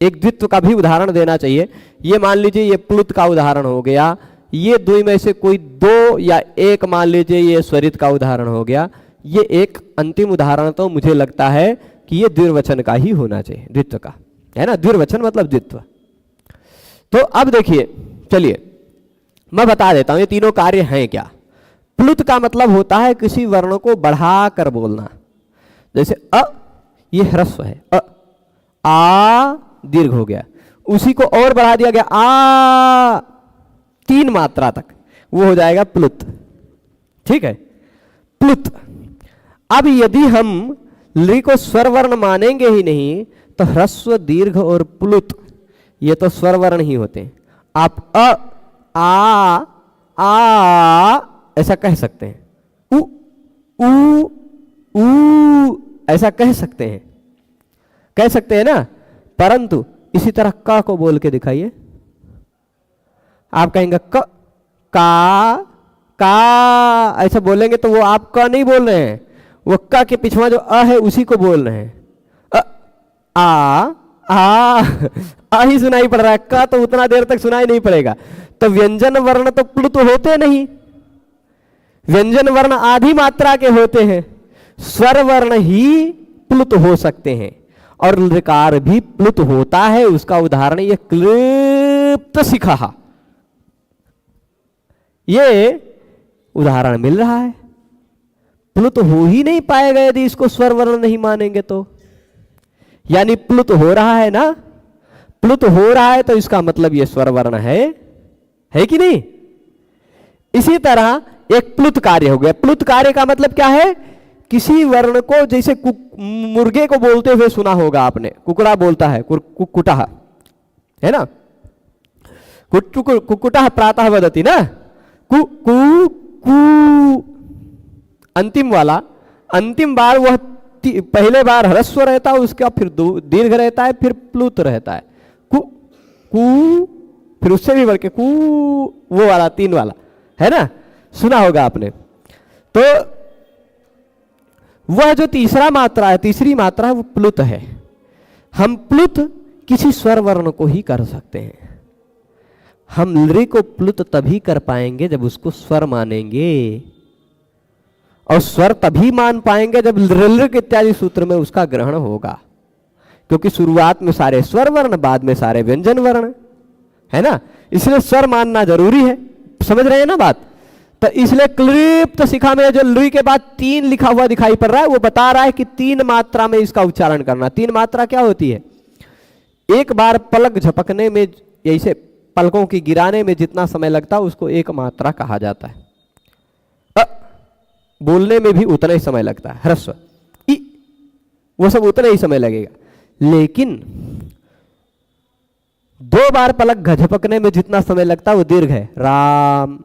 एक द्वित्व का भी उदाहरण देना चाहिए। ये मान लीजिए ये प्लुत का उदाहरण हो गया, ये 2 में से कोई 2 या 1 मान लीजिए ये स्वरित का उदाहरण हो गया। ये एक अंतिम उदाहरण तो मुझे लगता है कि ये द्विर्वचन का ही होना चाहिए, द्वित्व का, है ना, द्विर्वचन मतलब द्वित्व। तो अब देखिए, चलिए मैं बता देता हूं ये तीनों कार्य हैं क्या। प्लुत का मतलब होता है किसी वर्ण को बढ़ा कर बोलना, जैसे अ, ये ह्रस्व है, आ दीर्घ हो गया, उसी को और बढ़ा दिया गया आ 3 मात्रा तक, वो हो जाएगा प्लुत, ठीक है, प्लुत। अब यदि हम लृ को स्वर वर्ण मानेंगे ही नहीं तो ह्रस्व, दीर्घ और प्लुत ये तो स्वर वर्ण ही होते हैं। आप अ, आ ऐसा कह सकते हैं, उ, ऊ ऐसा कह सकते हैं ना, परंतु इसी तरह क को बोल के दिखाइए। आप कहेंगे क, का ऐसा बोलेंगे तो वो आप क नहीं बोल रहे हैं, वो क के पिछवा जो अ है उसी को बोल रहे हैं। आ ही सुनाई पड़ रहा है, क तो उतना देर तक सुनाई नहीं पड़ेगा। तो व्यंजन वर्ण तो प्लुत होते नहीं, व्यंजन वर्ण आधी मात्रा के होते हैं, स्वर वर्ण ही प्लुत हो सकते हैं, और लृकार भी प्लुत होता है। उसका उदाहरण ये क्लिप्त शिखा, ये उदाहरण मिल रहा है। प्लुत हो ही नहीं पाएगा यदि इसको स्वर वर्ण नहीं मानेंगे तो, यानी प्लुत हो रहा है ना, प्लुत हो रहा है तो इसका मतलब ये स्वर वर्ण है कि नहीं। इसी तरह एक प्लुत कार्य हो गया। प्लुत कार्य का मतलब क्या है? किसी वर्ण को, जैसे मुर्गे को बोलते हुए सुना होगा आपने, कुकड़ा बोलता है कुक्कुटा, है ना, कुक्कुटा प्रातः वदति ना, कु कु कु, अंतिम वाला, अंतिम बार वह पहले बार ह्रस्व रहता है, उसका फिर दीर्घ रहता है, फिर प्लुत रहता है, कु कु, फिर उससे भी बढ़ के कु, वो वाला 3 वाला, है ना, सुना होगा आपने। तो वह जो तीसरा मात्रा है, तीसरी मात्रा है, वो प्लुत है। हम प्लुत किसी स्वर वर्ण को ही कर सकते हैं। हम लृ को प्लुत तभी कर पाएंगे जब उसको स्वर मानेंगे, और स्वर तभी मान पाएंगे जब लृ इत्यादि सूत्र में उसका ग्रहण होगा, क्योंकि शुरुआत में सारे स्वर वर्ण, बाद में सारे व्यंजन वर्ण, है ना, इसलिए स्वर मानना जरूरी है। समझ रहे हैं ना बात। तो इसलिए क्लिप्त शिखा में जो लृ के बाद 3 लिखा हुआ दिखाई पड़ रहा है, वो बता रहा है कि 3 मात्रा में इसका उच्चारण करना। 3 मात्रा क्या होती है? एक बार पलक झपकने में, ऐसे पलकों की गिराने में जितना समय लगता है उसको 1 मात्रा कहा जाता है। बोलने में भी उतना ही समय लगता है, ह्रस्व, ई, वो सब उतना ही समय लगेगा। लेकिन 2 बार पलक झपकने में जितना समय लगता है वो दीर्घ है। राम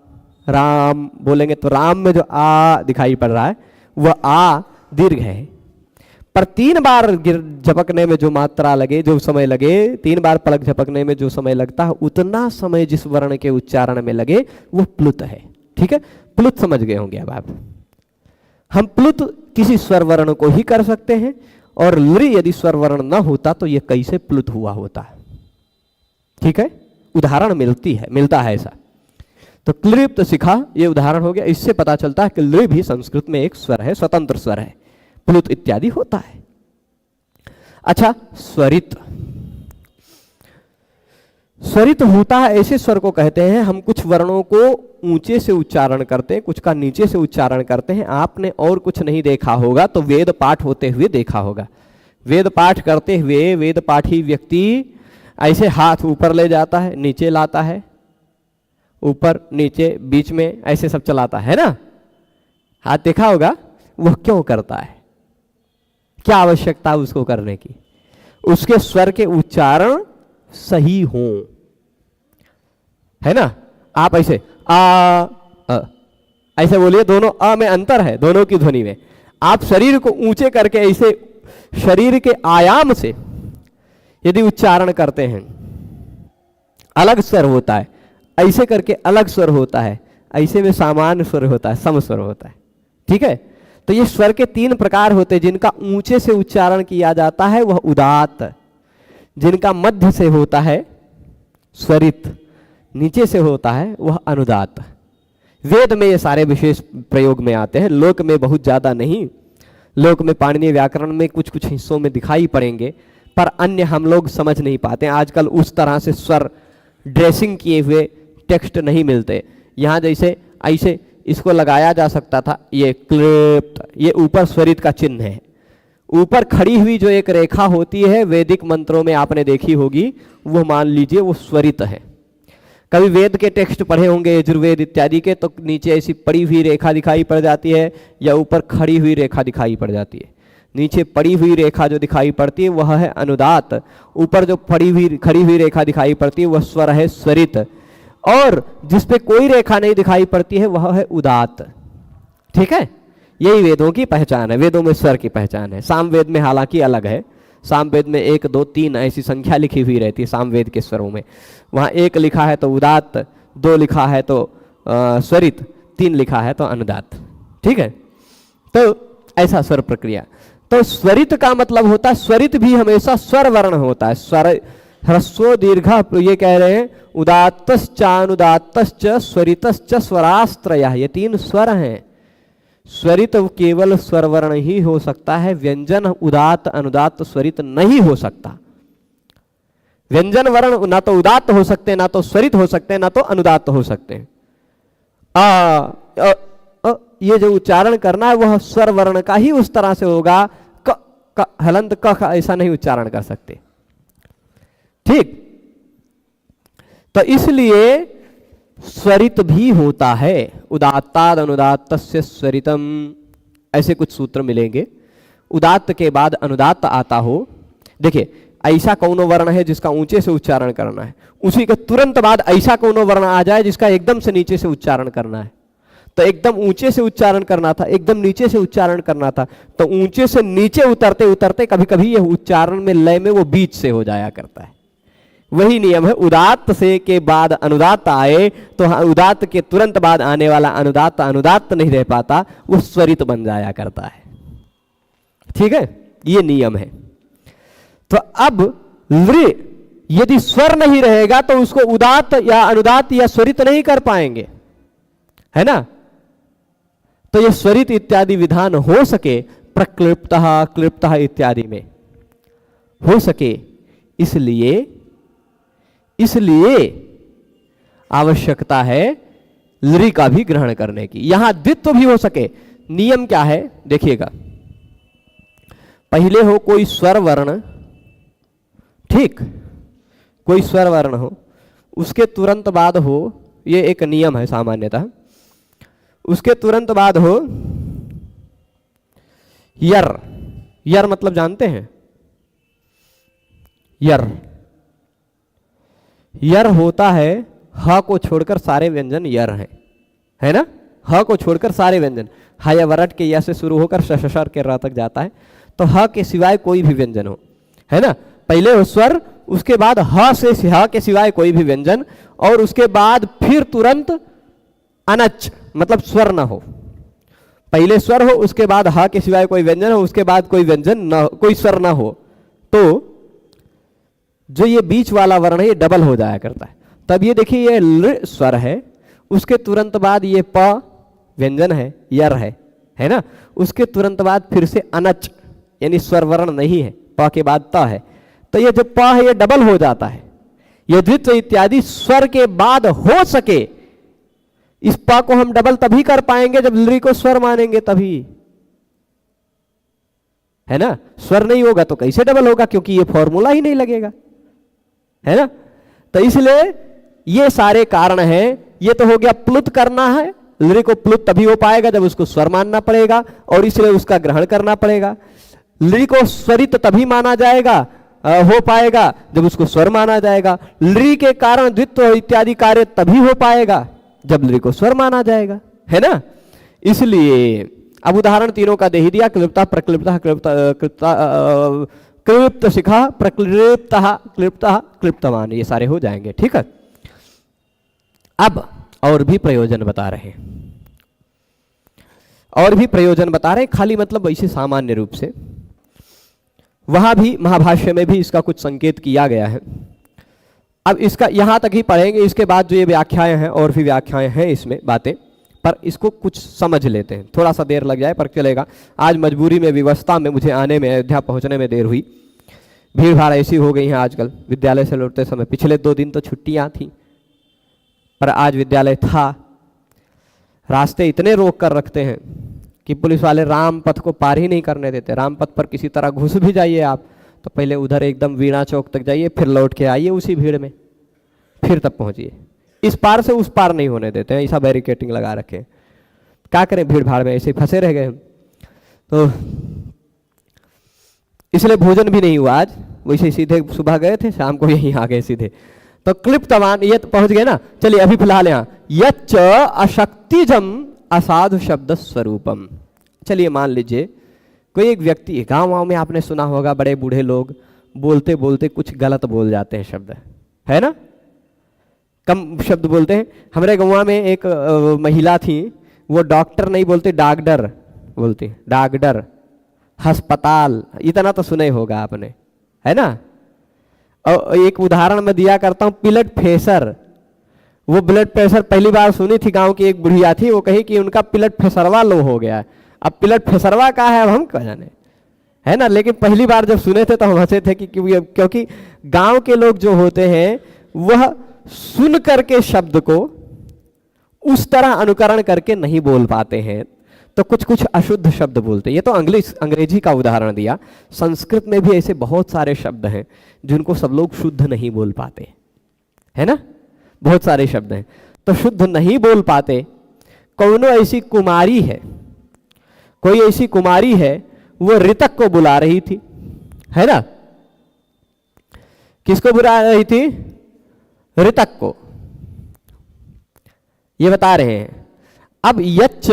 राम बोलेंगे तो राम में जो आ दिखाई पड़ रहा है वह आ दीर्घ है। पर 3 बार झपकने में जो मात्रा लगे, जो समय लगे, 3 बार पलक झपकने में जो समय लगता है उतना समय जिस वर्ण के उच्चारण में लगे वो प्लुत है। ठीक है, प्लुत समझ गए होंगे अब आप। हम प्लुत किसी स्वर वर्ण को ही कर सकते हैं, और लृ यदि स्वर वर्ण न होता तो ये कैसे प्लुत हुआ होता। ठीक है, उदाहरण मिलता है ऐसा। तो क्लिप्त शिखा ये उदाहरण हो गया। इससे पता चलता है कि लृ भी संस्कृत में एक स्वर है, स्वतंत्र स्वर है, प्लुत इत्यादि होता है। अच्छा, स्वरित। स्वरित होता है ऐसे स्वर को कहते हैं, हम कुछ वर्णों को ऊंचे से उच्चारण करते हैं, कुछ का नीचे से उच्चारण करते हैं। आपने और कुछ नहीं देखा होगा तो वेद पाठ होते हुए देखा होगा। वेद पाठ करते हुए वेद पाठी व्यक्ति ऐसे हाथ ऊपर ले जाता है, नीचे लाता है, ऊपर नीचे बीच में ऐसे सब चलाता है ना। हाथ देखा होगा। वह क्यों करता है? क्या आवश्यकता उसको करने की? उसके स्वर के उच्चारण सही हों, है ना। आप ऐसे ऐसे बोलिए, दोनों अ में अंतर है, दोनों की ध्वनि में। आप शरीर को ऊंचे करके ऐसे शरीर के आयाम से यदि उच्चारण करते हैं, अलग स्वर होता है, ऐसे करके अलग स्वर होता है, ऐसे में सामान्य स्वर होता है, सम स्वर होता है। ठीक है, तो ये स्वर के 3 प्रकार होते हैं। जिनका ऊंचे से उच्चारण किया जाता है वह उदात्त, जिनका मध्य से होता है स्वरित, नीचे से होता है वह अनुदात्त। वेद में ये सारे विशेष प्रयोग में आते हैं, लोक में बहुत ज्यादा नहीं। लोक में पाणिनीय व्याकरण में कुछ कुछ हिस्सों में दिखाई पड़ेंगे, पर अन्य हम लोग समझ नहीं पाते। आजकल उस तरह से स्वर ड्रेसिंग किए हुए टेक्स्ट नहीं मिलते। यहाँ जैसे ऐसे इसको लगाया जा सकता था, ये क्लिप्त, ये ऊपर स्वरित का चिन्ह है। ऊपर खड़ी हुई जो एक रेखा होती है वैदिक मंत्रों में आपने देखी होगी, वो मान लीजिए वो स्वरित है। कभी वेद के टेक्स्ट पढ़े होंगे, यजुर्वेद इत्यादि के, तो नीचे ऐसी पड़ी हुई रेखा दिखाई पड़ जाती है, या ऊपर खड़ी हुई रेखा दिखाई पड़ जाती है। नीचे पड़ी हुई रेखा जो दिखाई पड़ती है वह है अनुदात, ऊपर जो खड़ी हुई रेखा दिखाई पड़ती है वह स्वर है स्वरित, और जिस पे कोई रेखा नहीं दिखाई पड़ती है वह है उदात। ठीक है, यही वेदों की पहचान है, वेदों में स्वर की पहचान है। सामवेद में हालांकि अलग है, सामवेद में 1 2 3 ऐसी संख्या लिखी हुई रहती है सामवेद के स्वरों में। वहाँ 1 लिखा है तो उदात्त, 2 लिखा है तो स्वरित, 3 लिखा है तो अनुदात्त। ठीक है, तो ऐसा स्वर प्रक्रिया। तो स्वरित का मतलब होता है, स्वरित भी हमेशा स्वर वर्ण होता है। स्वर ह्रस्व दीर्घ, ये कह रहे हैं उदात्तश्चानुदात्तश्च स्वरितश्च स्वरास्त्रयः, ये 3 स्वर हैं। स्वरित केवल स्वर वर्ण ही हो सकता है, व्यंजन उदात्त अनुदात्त स्वरित नहीं हो सकता। व्यंजन वर्ण ना तो उदात्त हो सकते, ना तो स्वरित हो सकते, ना तो अनुदात्त हो सकते हैं। ये जो उच्चारण करना है वह स्वर वर्ण का ही उस तरह से होगा। क हलंत क ऐसा नहीं उच्चारण कर सकते। ठीक, तो इसलिए स्वरित भी होता है। उदात्ताद अनुदात्तस्य स्वरितम, ऐसे कुछ सूत्र मिलेंगे। उदात्त के बाद अनुदात्त आता हो, देखिए ऐसा कौनो वर्ण है जिसका ऊंचे से उच्चारण करना है, उसी के तुरंत बाद ऐसा कौनो वर्ण आ जाए जिसका एकदम से नीचे से उच्चारण करना है। तो एकदम ऊंचे से उच्चारण करना था, एकदम नीचे से उच्चारण करना था, तो ऊंचे से नीचे उतरते उतरते कभी कभी ये उच्चारण में लय में वो बीच से हो जाया करता है। वही नियम है, उदात्त से के बाद अनुदात्त आए तो उदात्त के तुरंत बाद आने वाला अनुदात्त अनुदात्त नहीं रह पाता, वो स्वरित बन जाया करता है। ठीक है, ये नियम है। तो अब लृ यदि स्वर नहीं रहेगा तो उसको उदात्त या अनुदात्त या स्वरित नहीं कर पाएंगे, है ना। तो ये स्वरित इत्यादि विधान हो सके, प्रक्लिप्तः क्लिप्तः इत्यादि में हो सके, इसलिए आवश्यकता है लृ का भी ग्रहण करने की। यहां द्वित्व भी हो सके। नियम क्या है देखिएगा, पहले हो कोई स्वर वर्ण, ठीक, कोई स्वर वर्ण हो, उसके तुरंत बाद हो, ये एक नियम है सामान्यतः, उसके तुरंत बाद हो यर। यर मतलब जानते हैं, यर यर होता है, ह को छोड़कर सारे व्यंजन यर हैं, है ना। ह को छोड़कर सारे व्यंजन, ह या वरट के या से शुरू होकर शशर के र तक जाता है। तो ह के सिवाय कोई भी व्यंजन हो, है ना, पहले हो स्वर, उसके बाद ह से ह के सिवाय कोई भी व्यंजन, और उसके बाद फिर तुरंत अनच मतलब स्वर ना हो। पहले स्वर हो, उसके बाद ह के सिवाय कोई व्यंजन हो, उसके बाद कोई व्यंजन ना, कोई स्वर ना हो, तो जो ये बीच वाला वर्ण है ये डबल हो जाया करता है। तब ये देखिए ये ल स्वर है, उसके तुरंत बाद ये प व्यंजन है, यर है ना, उसके तुरंत बाद फिर से अनच यानी स्वर वर्ण नहीं है, प के बाद त है। तो ये जो प है ये डबल हो जाता है। ये द्वित्व इत्यादि स्वर के बाद हो सके, इस प को हम डबल तभी कर पाएंगे जब लृ को स्वर मानेंगे तभी, है ना। स्वर नहीं होगा तो कैसे डबल होगा, क्योंकि ये फॉर्मूला ही नहीं लगेगा, है ना। तो इसलिए ये सारे कारण हैं। ये तो हो गया प्लुत करना है, लृ को प्लुत तभी हो पाएगा जब उसको स्वर मानना पड़ेगा और इसलिए उसका ग्रहण करना पड़ेगा। लृ को स्वरित तभी माना जाएगा, हो पाएगा जब उसको स्वर माना जाएगा। लृ के कारण द्वित्व इत्यादि कार्य तभी हो पाएगा जब लृ को स्वर माना जाएगा, है ना। इसलिए अब उदाहरण तीनों का दे ही दिया, क्लिप्ता प्रक्लिप्ता क्लिप्त शिखा प्रक्लिप्ता क्लिप्ता क्लिप्तवान, ये सारे हो जाएंगे, ठीक है। अब और भी प्रयोजन बता रहे हैं, और भी प्रयोजन बता रहे हैं, खाली मतलब ऐसे सामान्य रूप से, वहां भी महाभाष्य में भी इसका कुछ संकेत किया गया है। अब इसका यहां तक ही पढ़ेंगे, इसके बाद जो ये व्याख्याएं हैं और भी व्याख्याएं हैं इसमें बातें, पर इसको कुछ समझ लेते हैं, थोड़ा सा देर लग जाए पर चलेगा। आज मजबूरी में व्यवस्था में मुझे आने में, अयोध्या पहुंचने में देर हुई, भीड़ भाड़ ऐसी हो गई है आजकल। विद्यालय से लौटते समय पिछले 2 दिन तो छुट्टियां थी, पर आज विद्यालय था। रास्ते इतने रोक कर रखते हैं कि पुलिस वाले राम पथ को पार ही नहीं करने देते। राम पथ पर किसी तरह घुस भी जाइए आप तो पहले उधर एकदम वीणा चौक तक जाइए, फिर लौट के आइए उसी भीड़ में, फिर तब पहुंचिए। इस पार से उस पार नहीं होने देते हैं, ऐसा बैरिकेटिंग लगा रखे हैं। क्या करें, भीड़ भाड़ में ऐसे फंसे रह गए हम। तो इसलिए भोजन भी नहीं हुआ आज, वैसे सीधे सुबह गए थे, शाम को यहीं आ गए सीधे। तो क्लिप्तवान ये तो पहुंच गए ना। चलिए अभी फिलहाल यहाँ यच्च अशक्तिजम असाधु शब्द स्वरूपम। चलिए मान लीजिए कोई एक व्यक्ति, गांव में आपने सुना होगा बड़े बूढ़े लोग बोलते बोलते कुछ गलत बोल जाते हैं शब्द, है ना, कम शब्द बोलते हैं। हमारे गांव में एक महिला थी, वो डॉक्टर नहीं बोलते डागडर बोलती, डागडर, अस्पताल, इतना तो सुने होगा आपने, है ना। और एक उदाहरण मैं दिया करता हूँ, ब्लड प्रेशर। वो ब्लड प्रेशर पहली बार सुनी थी, गांव की एक बुढ़िया थी, वो कही कि उनका ब्लड प्रेशरवा लो हो गया है। अब ब्लड प्रेशरवा का है अब हम क्या जाने, है ना। लेकिन पहली बार जब सुने थे तो हम हंसे थे कि क्योंकि गांव के लोग जो होते हैं वह सुन करके शब्द को उस तरह अनुकरण करके नहीं बोल पाते हैं, तो कुछ कुछ अशुद्ध शब्द बोलते हैं। ये तो अंग्रेजी का उदाहरण दिया, संस्कृत में भी ऐसे बहुत सारे शब्द हैं जिनको सब लोग शुद्ध नहीं बोल पाते, है ना, बहुत सारे शब्द हैं तो शुद्ध नहीं बोल पाते। कौनो ऐसी कुमारी है, कोई ऐसी कुमारी है, वो ऋतक को बुला रही थी, है ना। किसको बुला रही थी? ऋतक को, ये बता रहे हैं। अब यच्च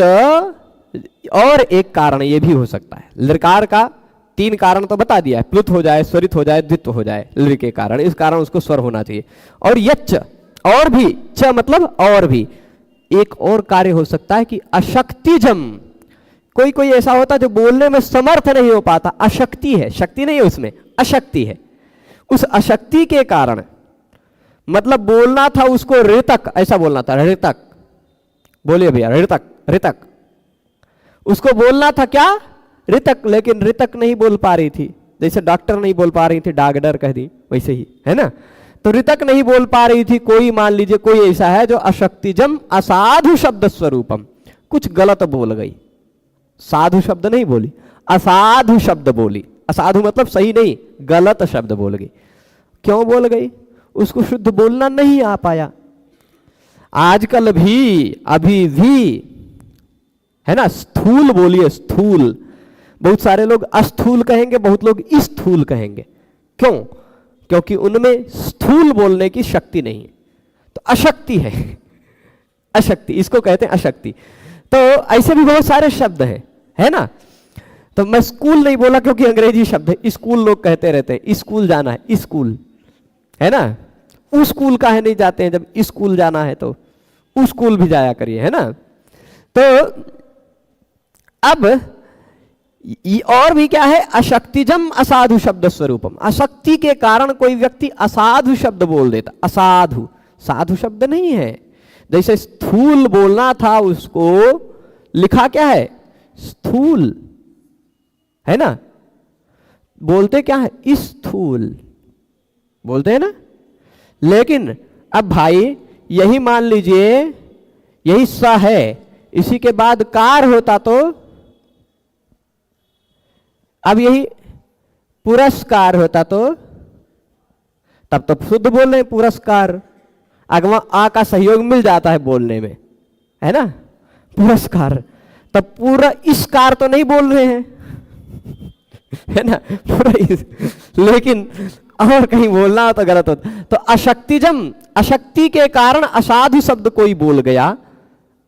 और एक कारण ये भी हो सकता है, लृकार का 3 कारण तो बता दिया है, प्लुत हो जाए, स्वरित हो जाए, द्वित्व हो जाए लृ के कारण, इस कारण उसको स्वर होना चाहिए। और यच्च और भी, च मतलब और भी, एक और कार्य हो सकता है कि अशक्तिजम, कोई कोई ऐसा होता है जो बोलने में समर्थ नहीं हो पाता, अशक्ति है, शक्ति नहीं है उसमें, अशक्ति है। उस अशक्ति के कारण, मतलब बोलना था उसको ऋतक, ऐसा बोलना था, ऋतक, बोलिए भैया, ऋतक, ऋतक, उसको बोलना था क्या? ऋतक, लेकिन ऋतक नहीं बोल पा रही थी, जैसे डॉक्टर नहीं बोल पा रही थी डागडर कह दी, वैसे ही, है ना। तो ऋतक नहीं बोल पा रही थी। कोई मान लीजिए कोई ऐसा है जो अशक्तिजम असाधु शब्द स्वरूपम, कुछ गलत बोल गई, साधु शब्द नहीं बोली, असाधु शब्द बोली। असाधु मतलब सही नहीं, गलत शब्द बोल गई। क्यों बोल गई? उसको शुद्ध बोलना नहीं आ पाया। आजकल भी, अभी भी, है ना, स्थूल बोलिए, स्थूल। बहुत सारे लोग अस्थूल कहेंगे, बहुत लोग स्थूल कहेंगे। क्यों? क्योंकि उनमें स्ट स्थूल बोलने की शक्ति नहीं है, तो अशक्ति है। अशक्ति, इसको कहते हैं अशक्ति। तो ऐसे भी बहुत सारे शब्द हैं, है ना। तो मैं स्कूल नहीं बोला क्योंकि अंग्रेजी शब्द है, स्कूल लोग कहते रहते हैं, स्कूल जाना है, स्कूल, है ना। उस स्कूल का है नहीं जाते हैं, जब स्कूल जाना है तो उस स्कूल भी जाया करिए, है ना। तो अब और भी क्या है, अशक्तिजम असाधु शब्द स्वरूपम। अशक्ति के कारण कोई व्यक्ति असाधु शब्द बोल देता। असाधु, साधु शब्द नहीं है। जैसे स्थूल बोलना था, उसको लिखा क्या है, स्थूल, है ना। बोलते क्या है, स्थूल बोलते हैं ना। लेकिन अब भाई यही मान लीजिए, यही स है, इसी के बाद कार होता तो अब यही पुरस्कार होता तो तब तो शुद्ध बोल रहे हैं पुरस्कार। अगर वहां आ का सहयोग मिल जाता है बोलने में, है ना, पुरस्कार, तब पूरा इस कार तो नहीं बोल रहे हैं, है ना, पूरा इस। लेकिन और कहीं बोलना हो तो गलत होता। तो अशक्तिजम, अशक्ति के कारण असाधु शब्द कोई बोल गया।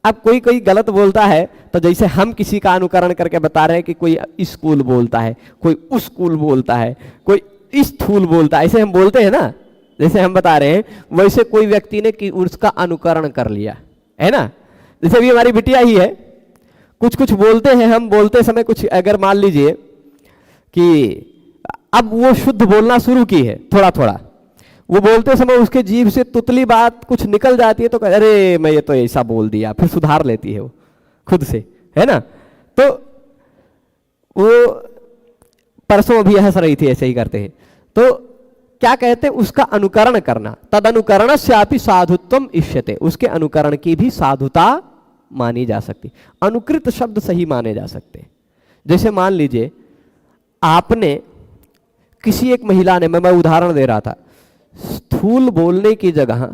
अब कोई कोई गलत बोलता है, तो जैसे हम किसी का अनुकरण करके बता रहे हैं कि कोई स्कूल बोलता है, कोई उस स्कूल बोलता है, कोई स्थूल बोलता है, ऐसे हम बोलते हैं ना, जैसे हम बता रहे हैं, वैसे कोई व्यक्ति ने कि उसका अनुकरण कर लिया, है ना। जैसे अभी हमारी बिटिया ही है, कुछ कुछ बोलते हैं हम, बोलते समय कुछ अगर मान लीजिए कि अब वो शुद्ध बोलना शुरू की है, थोड़ा थोड़ा वो बोलते समय उसके जीभ से तुतली बात कुछ निकल जाती है, तो अरे मैं ये तो ऐसा बोल दिया, फिर सुधार लेती है वो खुद से, है ना। तो वो परसों भी हंस रही थी, ऐसे ही करते हैं। तो क्या कहते हैं, उसका अनुकरण करना। तद अनुकरण से साधुत्वम इष्यते, उसके अनुकरण की भी साधुता मानी जा सकती। अनुकृत शब्द सही माने जा सकते। जैसे मान लीजिए आपने किसी एक महिला ने, मैं उदाहरण दे रहा था, स्थूल बोलने की जगह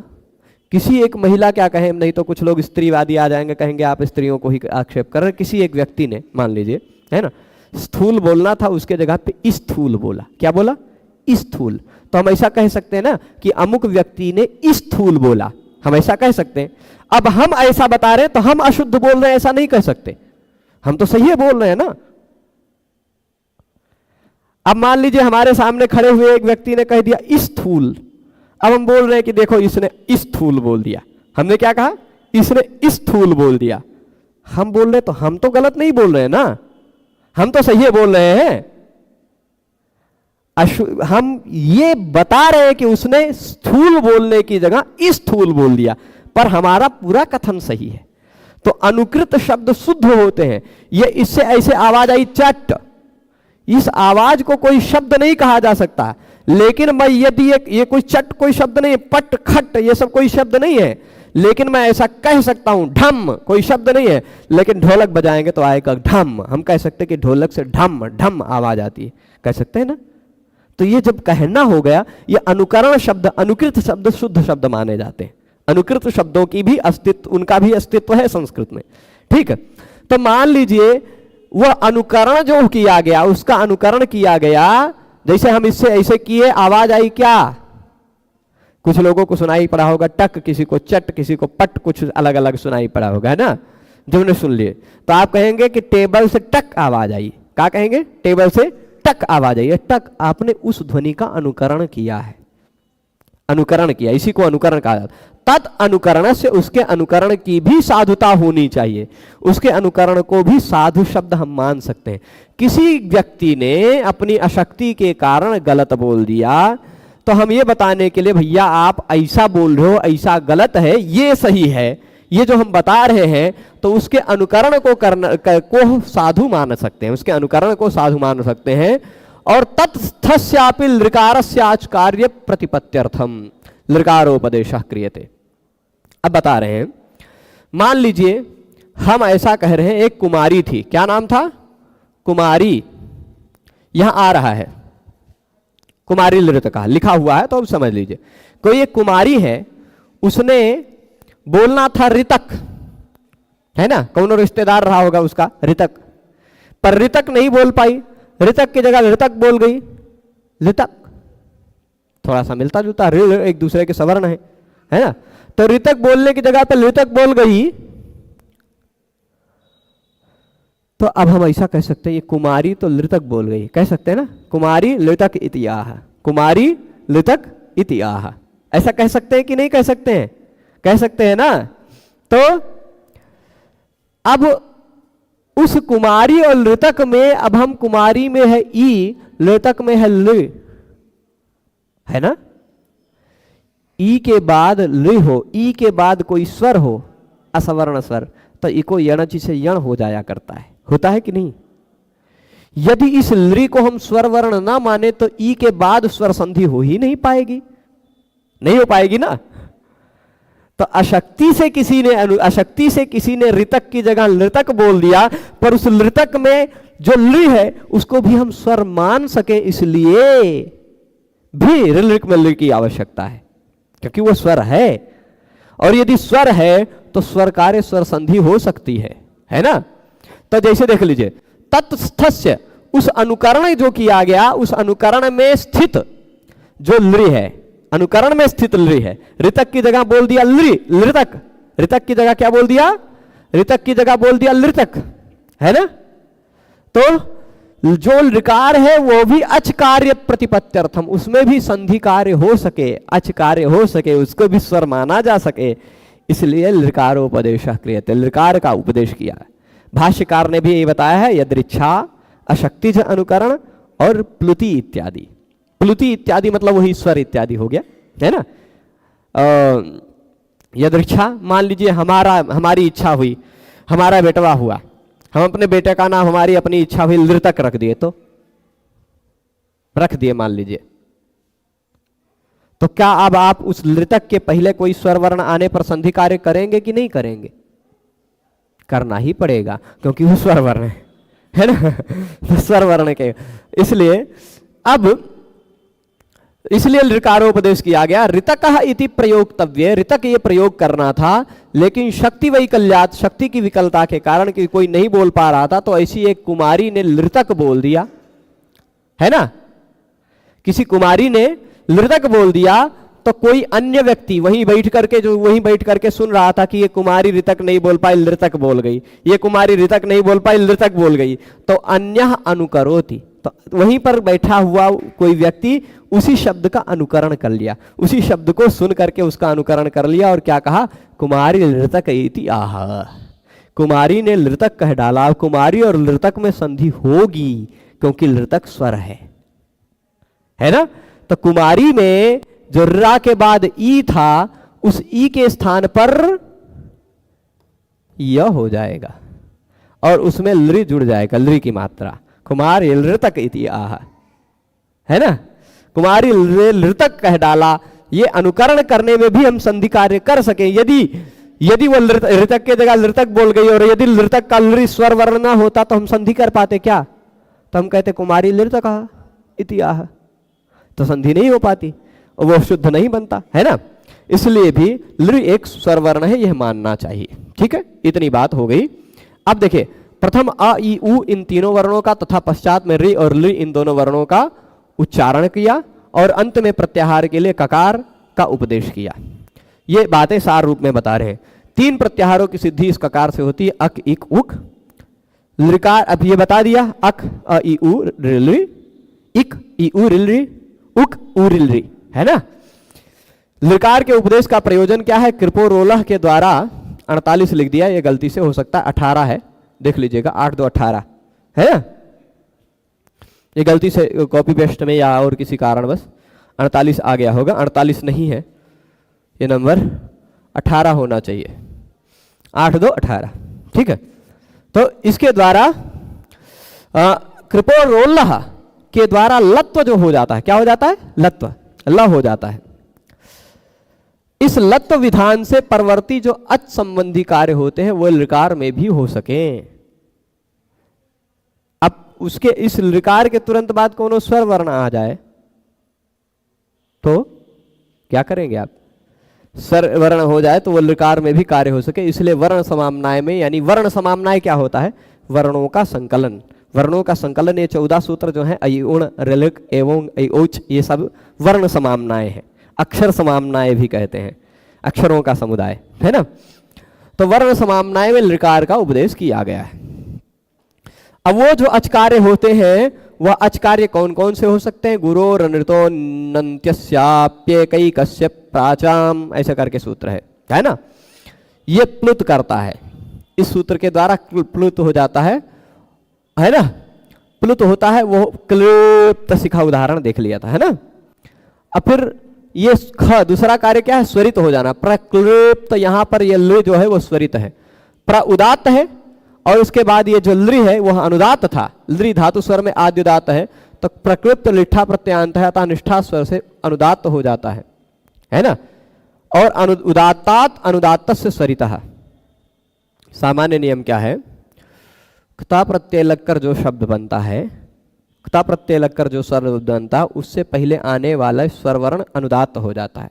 किसी एक महिला, क्या कहें, नहीं तो कुछ लोग स्त्रीवादी आ जाएंगे, कहेंगे आप स्त्रियों को ही आक्षेप कर रहे। किसी एक व्यक्ति ने मान लीजिए, है ना, स्थूल बोलना था, उसके जगह पे स्थूल बोला। क्या बोला, स्थूल। तो हम ऐसा कह सकते हैं ना कि अमुक व्यक्ति ने स्थूल बोला, हम ऐसा कह सकते हैं। अब हम ऐसा बता रहे हैं तो हम अशुद्ध बोल रहे हैं, ऐसा नहीं कह सकते, हम तो सही बोल रहे हैं ना। अब मान लीजिए हमारे सामने खड़े हुए एक व्यक्ति ने कह दिया स्थूल, अब हम बोल रहे हैं कि देखो इसने स्थूल बोल दिया। हमने क्या कहा, इसने स्थूल बोल दिया। हम बोल रहे तो हम तो गलत नहीं बोल रहे हैं ना, हम तो सही बोल रहे हैं। हम ये बता रहे हैं कि उसने स्थूल बोलने की जगह स्थूल बोल दिया, पर हमारा पूरा कथन सही है। तो अनुकृत शब्द शुद्ध होते हैं। ये इससे ऐसे आवाज आई चट, इस आवाज को कोई शब्द नहीं कहा जा सकता। लेकिन मैं यदि ये कोई चट कोई शब्द नहीं है, पट खट ये सब कोई शब्द नहीं है, लेकिन मैं ऐसा कह सकता हूं। ढम कोई शब्द नहीं है, लेकिन ढोलक बजाएंगे तो आएगा ढम। हम कह सकते हैं कि ढोलक से ढम ढम आवाज आती है, कह सकते हैं ना। तो ये जब कहना हो गया, ये अनुकरण शब्द, अनुकृत शब्द शुद्ध शब्द माने जाते हैं। अनुकृत शब्दों की भी अस्तित्व, उनका भी अस्तित्व है संस्कृत में, ठीक है। तो मान लीजिए वह अनुकरण जो किया गया, उसका अनुकरण किया गया, जैसे हम इससे ऐसे किए, आवाज आई क्या, कुछ लोगों को सुनाई पड़ा होगा टक, किसी को चट, किसी को पट, कुछ अलग अलग सुनाई पड़ा होगा, है ना, जो ने सुन लिए। तो आप कहेंगे कि टेबल से टक आवाज आई। क्या कहेंगे, टेबल से टक आवाज आई। टक, आपने उस ध्वनि का अनुकरण किया है, अनुकरण किया, इसी को अनुकरण कहा जाता है। तद अनुकरण से, उसके अनुकरण की भी साधुता होनी चाहिए, उसके अनुकरण को भी साधु शब्द हम मान सकते हैं। किसी व्यक्ति ने अपनी अशक्ति के कारण गलत बोल दिया, तो हम ये बताने के लिए, भैया आप ऐसा बोल रहे हो, ऐसा गलत है, ये सही है, ये जो हम बता रहे हैं, तो उसके अनुकरण को को साधु मान सकते हैं, उसके अनुकरण को साधु मान सकते हैं। और तत्स्थस्यापि लृकारस्य आचकार्य प्रतिपत्त्यर्थम लृकारोपदेशः क्रियते। अब बता रहे हैं, मान लीजिए हम ऐसा कह रहे हैं, एक कुमारी थी, क्या नाम था, कुमारी, यहां आ रहा है कुमारी लृतका लिखा हुआ है, तो अब समझ लीजिए कोई एक कुमारी है, उसने बोलना था ऋतक, है ना, कौन रिश्तेदार रहा होगा उसका, ऋतक, पर ऋतक नहीं बोल पाई, ऋतक की जगह ऋतक बोल गई, ऋतक, थोड़ा सा मिलता जुलता, ऋ एक दूसरे के सवर्ण है ना। तो ऋतक बोलने की जगह पर ऋतक बोल गई, तो अब हम ऐसा कह सकते हैं ये कुमारी तो ऋतक बोल गई, कह सकते हैं ना, कुमारी ऋतक इति आह, कुमारी ऋतक इति आह, ऐसा कह सकते हैं कि नहीं कह सकते हैं? कह सकते हैं ना। तो अब उस कुमारी और ऋतक में, अब हम कुमारी में है ई, ऋतक में है लृ, है ना। ई के बाद लृ हो, ई के बाद कोई स्वर हो, असवर्ण स्वर, तो इको यणचि से यण हो जाया करता है, होता है कि नहीं। यदि इस लृ को हम स्वर वर्ण ना माने तो ई के बाद स्वर संधि हो ही नहीं पाएगी, नहीं हो पाएगी ना। तो अशक्ति से किसी ने ऋतक की जगह लृतक बोल दिया, पर उस लृतक में जो लृ है उसको भी हम स्वर मान सके, इसलिए भी ऋलिक में लृ की आवश्यकता है, क्योंकि वो स्वर है। और यदि स्वर है तो स्वर कार्य स्वर संधि हो सकती है ना। तो जैसे देख लीजिए, तत्स्थस्य, उस अनुकरण जो किया गया, उस अनुकरण में स्थित जो लृ है, अनुकरण में स्थित लृ है, ऋतक की जगह बोल दिया लृ, ऋतक, ऋतक की जगह क्या बोल दिया, ऋतक की जगह बोल दिया लृतक, है ना। तो जो ऋकार है वो भी अच कार्य प्रतिपत्त्यर्थम, उसमें भी संधि कार्य हो सके, अच कार्य हो सके, उसको भी स्वर माना जा सके, इसलिए लृकारोपदेश क्रियते, लृकार का उपदेश किया। भाष्यकार ने भी ये बताया है, यदृच्छा, अशक्तिज अनुकरण और प्लुति इत्यादि। प्लुति इत्यादि मतलब वही स्वर इत्यादि हो गया, है ना। यदृच्छा, मान लीजिए हमारी इच्छा हुई, हमारा बेटवा हुआ, हम अपने बेटे का नाम हमारी अपनी इच्छा हुई लृतक रख दिए, तो रख दिए मान लीजिए, तो क्या अब आप उस लृतक के पहले कोई स्वर वर्ण आने पर संधि कार्य करेंगे कि नहीं करेंगे? करना ही पड़ेगा, क्योंकि वो स्वर वर्ण है ना। तो स्वर वर्ण के इसलिए ऋकारोपदेश किया गया। ऋतकः इति प्रयोक्तव्य, ऋतक ये प्रयोग करना था, लेकिन शक्ति वैकल्यात, शक्ति की विकलता के कारण कि कोई नहीं बोल पा रहा था, तो ऐसी एक कुमारी ने लृतक बोल दिया, है ना। किसी कुमारी ने लृतक बोल दिया, तो कोई अन्य व्यक्ति वहीं बैठ करके सुन रहा था कि ये कुमारी ऋतक नहीं बोल पाई, लृतक बोल गई, ये कुमारी ऋतक नहीं बोल पाई, लृतक बोल गई, तो अन्यः अनुकरोति, तो वहीं पर बैठा हुआ कोई व्यक्ति उसी शब्द का अनुकरण कर लिया, उसी शब्द को सुन करके उसका अनुकरण कर लिया, और क्या कहा, कुमारी लृतक इति आह, कुमारी ने लृतक कह डाला। कुमारी और लृतक में संधि होगी, क्योंकि लृतक स्वर है ना। तो कुमारी में जो रा के बाद ई था, उस ई के स्थान पर य हो जाएगा, और उसमें लृ जुड़ जाएगा, लृ की मात्रा, कुमारी लृतक इति आह, है ना। कुमारी लृतक कह डाला, ये अनुकरण करने में भी हम संधि कार्य कर सके। यदि वो ऋतक के जगह लृतक बोल गई, और यदि लृतक का लृ स्वर वर्ण ना होता तो हम संधि कर पाते क्या? तो हम कहते कुमारी लृतक इति आह, तो संधि नहीं हो पाती, और वो शुद्ध नहीं बनता, है ना। इसलिए भी लृ एक स्वर वर्ण है, यह मानना चाहिए। ठीक है, इतनी बात हो गई। अब देखिए, प्रथम अ ई उ इन तीनों वर्णों का तथा पश्चात में ऋ और लृ इन दोनों वर्णों का उच्चारण किया, और अंत में प्रत्याहार के लिए ककार का उपदेश किया। ये बातें सार रूप में बता रहे हैं। 3 प्रत्याहारों की सिद्धि इस ककार से होती है, अक, इक, उक। लृकार अब ये बता दिया, अक अ ई उ ऋ, इक ई उ ऋ, उक उ ऋ, है ना। लृकार के उपदेश का प्रयोजन क्या है? कृपोरोलह के द्वारा 48 लिख दिया, ये गलती से हो सकता है 18 है, देख लीजिएगा, 8 2 18 है ना। ये गलती से कॉपी पेस्ट में या और किसी कारणवश 48 आ गया होगा, 48 नहीं है, ये नंबर 18 होना चाहिए, 8 2 18, ठीक है। तो इसके द्वारा कृपोरोलह के द्वारा लत्व जो हो जाता है, क्या हो जाता है? लत्व, ल हो जाता है। इस लत्व विधान से परवर्ती जो अच संबंधी कार्य होते हैं वो लृकार में भी हो सके। अब उसके इस लृकार के तुरंत बाद कोनो स्वर वर्ण आ जाए तो क्या करेंगे आप? स्वर वर्ण हो जाए तो वो लृकार में भी कार्य हो सके, इसलिए वर्ण समाम्नाय में, यानी वर्ण समाम्नाय क्या होता है? वर्णों का संकलन, वर्णों का संकलन, ये 14 सूत्र जो हैं ऐ उण ऋलिक एवं ऐ औच, ये सब वर्ण समामनाएं हैं, अक्षर समामनाएं भी कहते हैं, अक्षरों का समुदाय है ना। तो वर्ण समामनाएं में लृकार का उपदेश किया गया है। अब वो जो अचकार्य होते हैं वह अचकार्य कौन कौन से हो सकते हैं? गुरो रणृतो नंत्यस्याप्य कई कश्यप प्राचाम, ऐसा करके सूत्र है ना। ये प्लुत करता है, इस सूत्र के द्वारा प्लुत हो जाता है ना, प्लुत होता है। वो क्लृप्त सिखा उदाहरण देख लिया था, है ना। अब फिर ये ख दूसरा कार्य क्या है? स्वरित हो जाना, प्रक्लृप्त। यहां पर ये लृ जो है वो स्वरित है, प्र उदात्त है, और उसके बाद ये जो लृ है वह अनुदात था। लृ धातु स्वर में आद्य उदात्त है, तो प्रक्लृप्त लिट्ठा प्रत्यांत है, अतः निष्ठा स्वर से अनुदात्त हो जाता है ना। और उदात्तात अनुदात्त से स्वरितः। सामान्य नियम क्या है? क्ता प्रत्यय लगकर जो शब्द बनता है, क्ता प्रत्यय लगकर जो स्वर बनता है, उससे पहले आने वाला स्वरवर्ण अनुदात्त हो जाता है।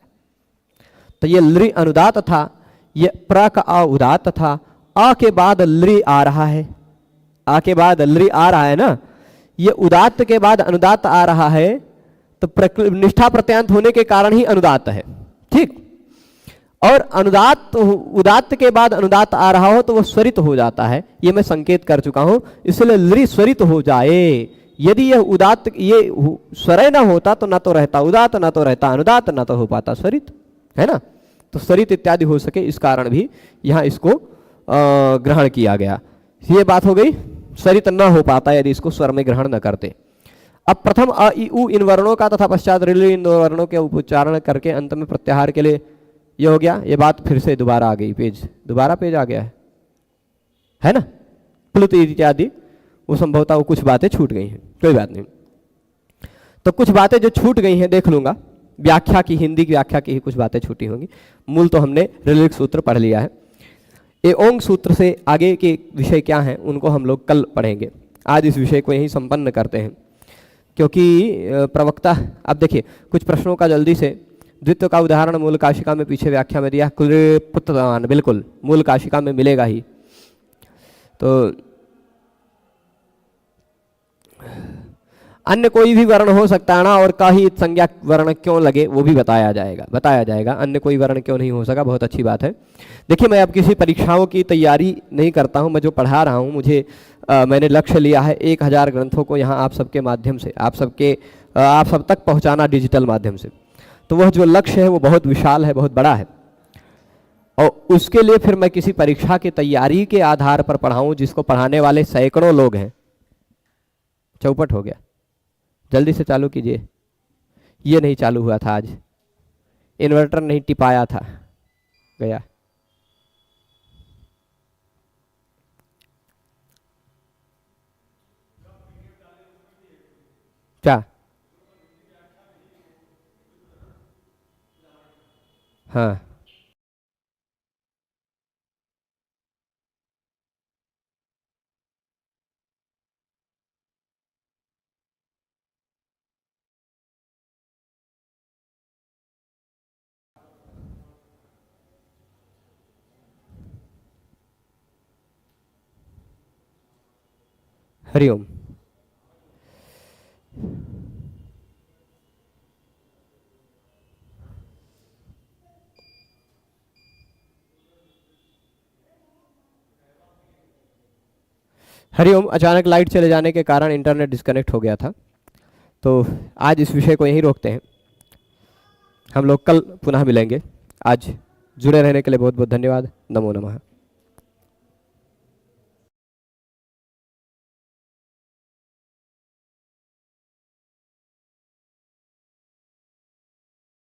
तो ये लृ अनुदात था, ये प्र का आ उदात्त था, आ के बाद लृ आ रहा है, आ के बाद लृ आ रहा है ना, ये उदात्त के बाद अनुदात्त आ रहा है, तो निष्ठा प्रत्यांत होने के कारण ही अनुदात्त है, ठीक। और अनुदात्त उदात्त के बाद अनुदात्त आ रहा हो तो वो स्वरित हो जाता है, ये मैं संकेत कर चुका हूं, इसलिए लृ स्वरित हो जाए। यदि यह उदात्त ये स्वरय ना होता तो ना तो रहता उदात्त, ना तो रहता अनुदात्त, ना तो हो पाता स्वरित, है ना। तो स्वरित इत्यादि हो सके इस कारण भी यहाँ इसको ग्रहण किया गया। ये बात हो गई, स्वरित न हो पाता यदि इसको स्वर में ग्रहण न करते। अब प्रथम अ इ उ इन वर्णों का तथा पश्चात ऋ इन दो वर्णों के उच्चारण करके अंत में प्रत्याहार के लिए ये हो गया। ये बात फिर से दोबारा आ गई, दोबारा पेज आ गया है ना। प्लुत इत्यादि वो संभवतः वो कुछ बातें छूट गई हैं, कोई बात नहीं। तो कुछ बातें जो छूट गई हैं देख लूंगा, व्याख्या की, हिंदी की व्याख्या की ही कुछ बातें छूटी होंगी। मूल तो हमने ऋलिक सूत्र पढ़ लिया है। ये ओंग सूत्र से आगे के विषय क्या हैं उनको हम लोग कल पढ़ेंगे। आज इस विषय को यहीं संपन्न करते हैं, क्योंकि प्रवक्ता, अब देखिए कुछ प्रश्नों का जल्दी से। द्वित्व का उदाहरण मूल काशिका में पीछे व्याख्या में दिया, क्लृप्तवान, बिल्कुल मूल काशिका में मिलेगा ही। तो अन्य कोई भी वर्ण हो सकता है ना, और का ही संज्ञा वर्ण क्यों लगे वो भी बताया जाएगा। अन्य कोई वर्ण क्यों नहीं हो सका, बहुत अच्छी बात है। देखिए मैं अब किसी परीक्षाओं की तैयारी नहीं करता हूं, मैं जो पढ़ा रहा हूं मुझे मैंने लक्ष्य लिया है 1000 ग्रंथों को यहाँ आप सबके माध्यम से, आप सब तक पहुँचाना डिजिटल माध्यम से। तो वह जो लक्ष्य है वो बहुत विशाल है, बहुत बड़ा है, और उसके लिए फिर मैं किसी परीक्षा की तैयारी के आधार पर पढ़ाऊँ जिसको पढ़ाने वाले सैकड़ों लोग हैं। चौपट हो गया, जल्दी से चालू कीजिए। ये नहीं चालू हुआ था आज, इन्वर्टर नहीं टिपाया था, गया। क्या? हाँ हरिओम। हरिओम। अचानक लाइट चले जाने के कारण इंटरनेट डिस्कनेक्ट हो गया था, तो आज इस विषय को यहीं रोकते हैं। हम लोग कल पुनः मिलेंगे। आज जुड़े रहने के लिए बहुत बहुत धन्यवाद। नमो नमः।